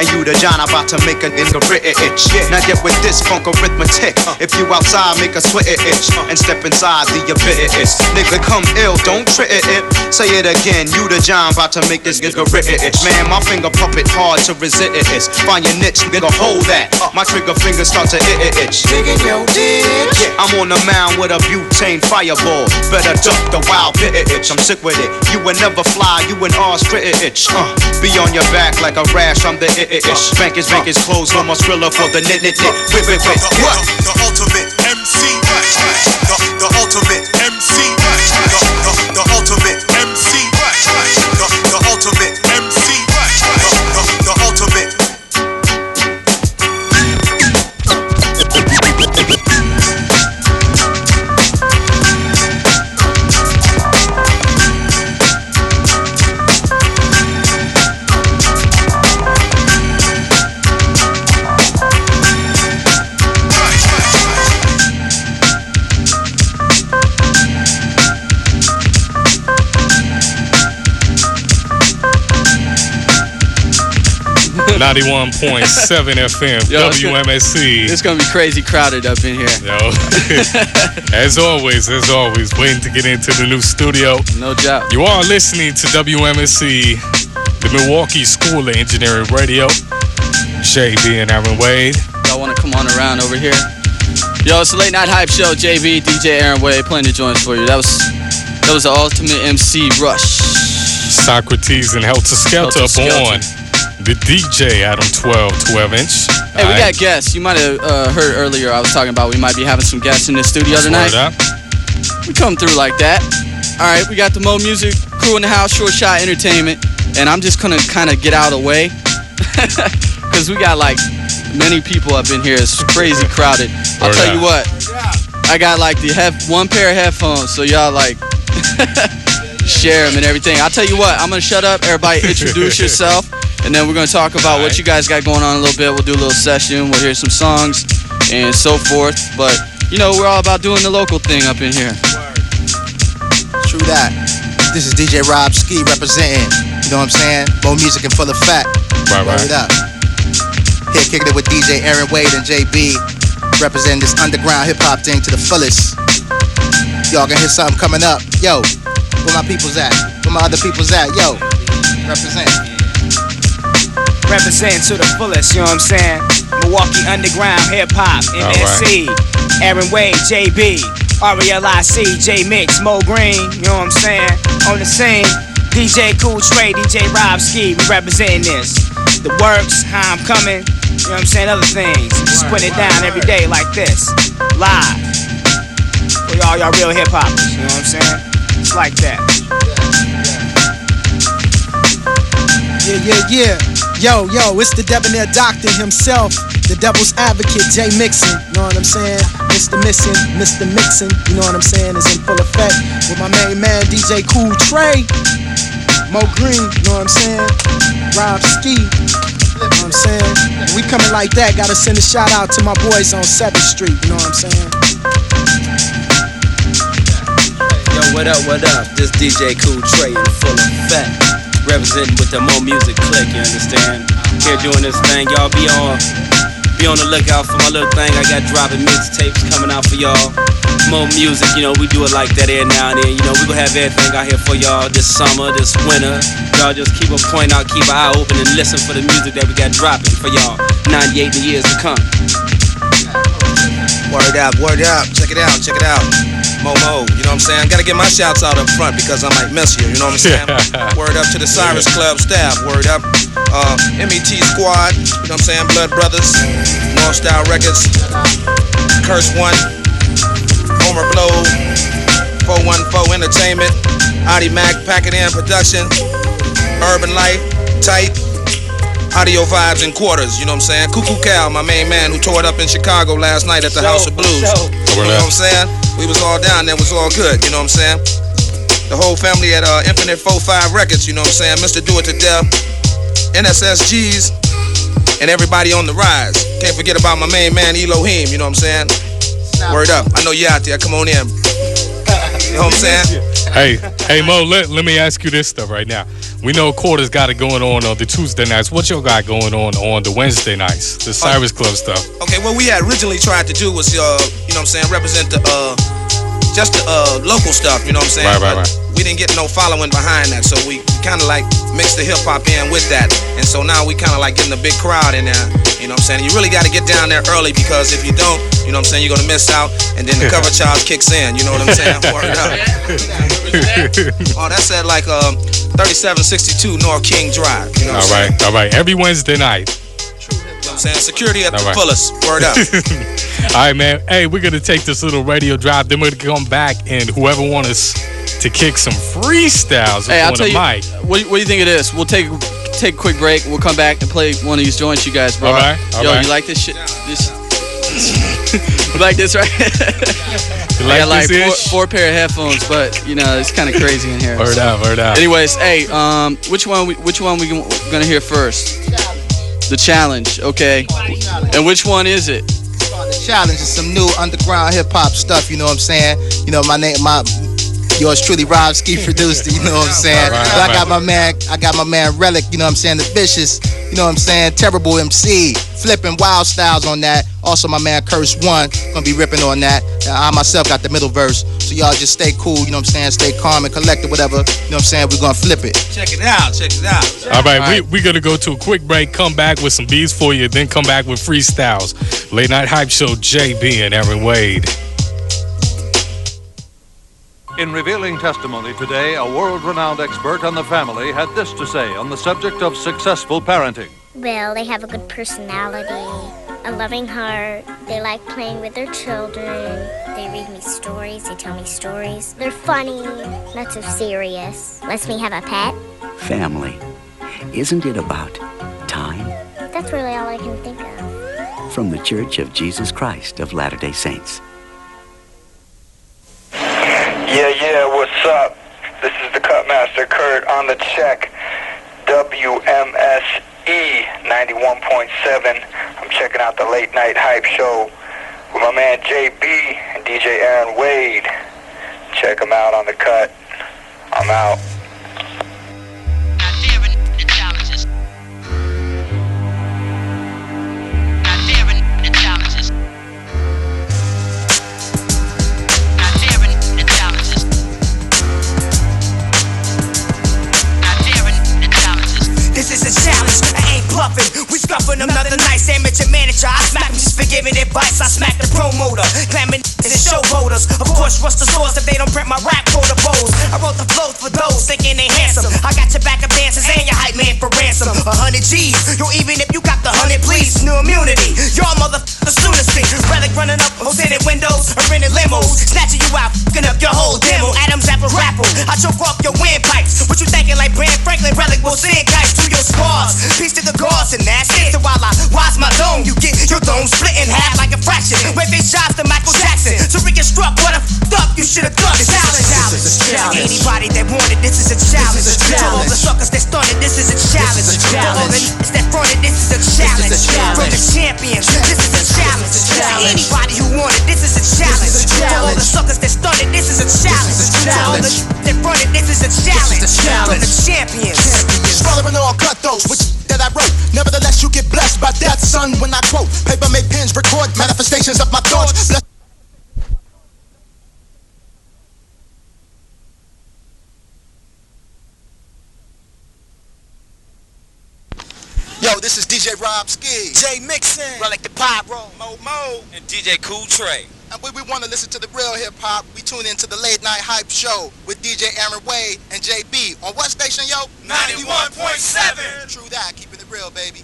Speaker 2: And you the John about to make a nigga itch. Now get with this funk arithmetic. If you outside, make a sweat itch. And step inside the abyss. Nigga come ill, don't trit it. Say it again, you the John about to make this nigga itch. Man, my finger puppet hard to resist it. Find your niche, nigga, hold that. My trigger finger start to itch.
Speaker 22: Digging your ditch.
Speaker 2: I'm on the mound with a butane fireball. Better duck the wild bit itch. I'm sick with it. You will never fly, you and ours itch. Be on your back like a rash, I'm the itch. Bankers closed, no more thriller for the nit. What?
Speaker 18: The ultimate MC. The ultimate MC. The ultimate MC. The ultimate MC. The ultimate.
Speaker 9: .7 FM,
Speaker 10: Yo,
Speaker 9: WMSE.
Speaker 10: It's gonna be crazy crowded up in here.
Speaker 9: Yo, as always, waiting to get into the new studio.
Speaker 10: No doubt.
Speaker 9: You are listening to WMSE, the Milwaukee School of Engineering Radio. JB and Aaron Wade.
Speaker 10: Y'all wanna come on around over here? Yo, it's a late night hype show. JB, DJ Aaron Wade playing the joints for you. That was the ultimate MC Rush.
Speaker 9: Socrates and Helter Skelter up on the DJ Adam 12-inch.
Speaker 10: Hey, we got guests. You might have heard earlier I was talking about we might be having some guests in the studio tonight. We come through like that. All right, we got the Mo Music crew in the house, Short Shot Entertainment, and I'm just gonna kind of get out of the way because we got like many people up in here. It's crazy crowded. I'll tell you what, I got like one pair of headphones, so y'all like share them and everything. I'll tell you what, I'm gonna shut up. Everybody introduce yourself. And then we're going to talk about what you guys got going on a little bit. We'll do a little session. We'll hear some songs and so forth. But, you know, we're all about doing the local thing up in here.
Speaker 8: True that. This is DJ Rob Ski representing, you know what I'm saying? More music and full effect.
Speaker 9: Right.
Speaker 8: It up. Here kicking it with DJ Aaron Wade and JB, representing this underground hip-hop thing to the fullest. Y'all gonna hear something coming up. Yo, where my people's at? Where my other people's at? Yo, represent.
Speaker 16: Representing to the fullest, you know what I'm saying? Milwaukee Underground Hip Hop, MSC, Aaron Wade, JB, RELIC, J Mix, Mo Green, you know what I'm saying? On the scene, DJ Cool Trey, DJ Rob Ski, we representing this. The works, how I'm coming, you know what I'm saying? Other things, just putting it down every day like this, live. For y'all real hip hoppers, you know what I'm saying? It's like that.
Speaker 19: Yeah. Yo, it's the debonair doctor himself, the devil's advocate, Jay Mixon, you know what I'm saying? Mr. Mixon, you know what I'm saying, is in full effect with my main man, DJ Cool Trey, Mo Green, you know what I'm saying, Rob Ski, you know what I'm saying? When we coming like that, gotta send a shout out to my boys on 7th Street, you know what I'm saying?
Speaker 23: Yo, what up? This DJ Cool Trey in full effect. Representing with the Mo Music clique, you understand? Here doing this thing, y'all be on the lookout for my little thing. I got dropping mixtapes coming out for y'all. Mo Music, you know, we do it like that every now and then. You know, we gonna have everything out here for y'all this summer, this winter. Y'all just keep a point out, keep an eye open and listen for the music that we got dropping for y'all. 98 years to come.
Speaker 3: Word up, check it out. Momo, you know what I'm saying? Gotta get my shouts out up front because I might miss you know what I'm saying? Word up to the Cyrus Club staff, word up. MET Squad, you know what I'm saying? Blood Brothers, North Style Records, Curse One, Homer Blow, 414 Entertainment, Audi Mac, Pack It In Production, Urban Life, Tight, Audio Vibes and Quarters, you know what I'm saying? Cuckoo Cal, my main man who tore it up in Chicago last night at the House of Blues. You know what I'm saying? We was all down there, was all good, you know what I'm saying? The whole family at Infinite 45 Records, you know what I'm saying? Mr. Do It To Death, NSSGs, and everybody on the rise. Can't forget about my main man Elohim, you know what I'm saying? Word up. I know you out there, come on in. You know what I'm saying?
Speaker 9: Hey Mo, let me ask you this stuff right now. We know Quarters got it going on the Tuesday nights. What y'all got going on the Wednesday nights? The Cyrus Club stuff.
Speaker 3: Okay, what we had originally tried to do was, you know what I'm saying, represent the just the local stuff, you know what I'm saying?
Speaker 9: Right.
Speaker 3: We didn't get no following behind that, so we kind of like mixed the hip hop in with that, and so now we kind of like getting a big crowd in there. You know what I'm saying? You really got to get down there early because if you don't, you know what I'm saying, you're gonna miss out, and then the cover charge kicks in. You know what I'm saying? Word up. Oh, that's at like 3762 North King Drive. You know what I'm saying?
Speaker 9: All right. Every Wednesday night.
Speaker 3: You know what I'm saying? Security at the fullest. Word up.
Speaker 9: All right, man. Hey, we're gonna take this little radio drive. Then we're gonna come back, and whoever wants us to kick some freestyles
Speaker 10: Hey, I'll
Speaker 9: on
Speaker 10: tell
Speaker 9: the
Speaker 10: you.
Speaker 9: mic.
Speaker 10: What do you think of this? We'll take a quick break. We'll come back and play one of these joints you guys brought.
Speaker 9: All
Speaker 10: Yo,
Speaker 9: right.
Speaker 10: you like this shit? You like this, right?
Speaker 9: You
Speaker 10: I got like
Speaker 9: this-ish?
Speaker 10: four pair of headphones, but you know it's kind of crazy in here.
Speaker 9: Word out.
Speaker 10: Anyways, hey, which one we gonna hear first? The challenge, okay. And which one is it?
Speaker 8: The challenge is some new underground hip hop stuff. You know what I'm saying? You know yours truly, Rob Ski produced it. You know what I'm saying? But I got my man Relic. You know what I'm saying? The Vicious. You know what I'm saying? Terrible MC, flipping wild styles on that. Also, my man Curse One gonna be ripping on that. I myself got the middle verse, so y'all just stay cool. You know what I'm saying? Stay calm and collected, whatever. You know what I'm saying? We're gonna flip it.
Speaker 3: Check it out.
Speaker 9: All right, we're gonna go to a quick break. Come back with some beats for you, then come back with freestyles. Late Night Hype Show, JB and Aaron Wade.
Speaker 4: In revealing testimony today, a world-renowned expert on the family had this to say on the subject of successful parenting.
Speaker 5: Well, they have a good personality, a loving heart. They like playing with their children. They read me stories. They tell me stories. They're funny, not so serious. Lets me have a pet.
Speaker 6: Family. Isn't it about time?
Speaker 5: That's really all I can think of.
Speaker 6: From the Church of Jesus Christ of Latter-day Saints.
Speaker 21: Yeah, what's up? This is the Cutmaster Kurt on the check. WMSE 91.7. I'm checking out the Late Night Hype Show with my man JB and DJ Aaron Wade. Check them out on the cut. I'm out.
Speaker 16: This is a challenge, I ain't bluffing. We scuffing another nice amateur manager. I smack him just for giving advice. I smack the promoter, clamming and showboaters. Of course, rush the source if they don't print my rap protocols. I wrote the flows for those thinking they handsome. I got your backup dancers and your hype man for ransom. 100 G's, yo, even if you got the 100, please, no immunity. Y'all motherfuckers lunacy. Relic running up, tinted windows, or renting limos, snatching you out, fucking up your whole demo. Adam's apple grapple, I choke off your windpipes. What you thinking like Brand Franklin? Relic will send kites to your squads. Peace to the gods, and that's it. So while I watch my dome, you get your dome split in half like a fraction. Where bitch shots to Michael Jackson. To reconstruct what I f***ed up, you should've done. This is a challenge. Anybody that wanted, this is a challenge. To all the suckers that started, this is a challenge. To all the niggas that fronted, this is a challenge. From the champions, this is a challenge. To anybody who wanted, this is a challenge. To all the suckers that started, this is a challenge. To all the niggas that fronted, this is a challenge. From the champions.
Speaker 13: Swallowing all cutthroats, which that I wrote. Nevertheless, you get blessed by that, son, when I quote. Paper made pens record manifestations of my thoughts. Bless Yo, this is DJ Rob Ski,
Speaker 16: Jay Mixon, Relic the Pop Roll,
Speaker 23: Mo, and DJ Cool Trey.
Speaker 13: And when we want to listen to the real hip hop, we tune into the Late Night Hype Show with DJ Aaron Wade and JB on what station, yo?
Speaker 16: 91.7.
Speaker 13: True that, keeping it real, baby.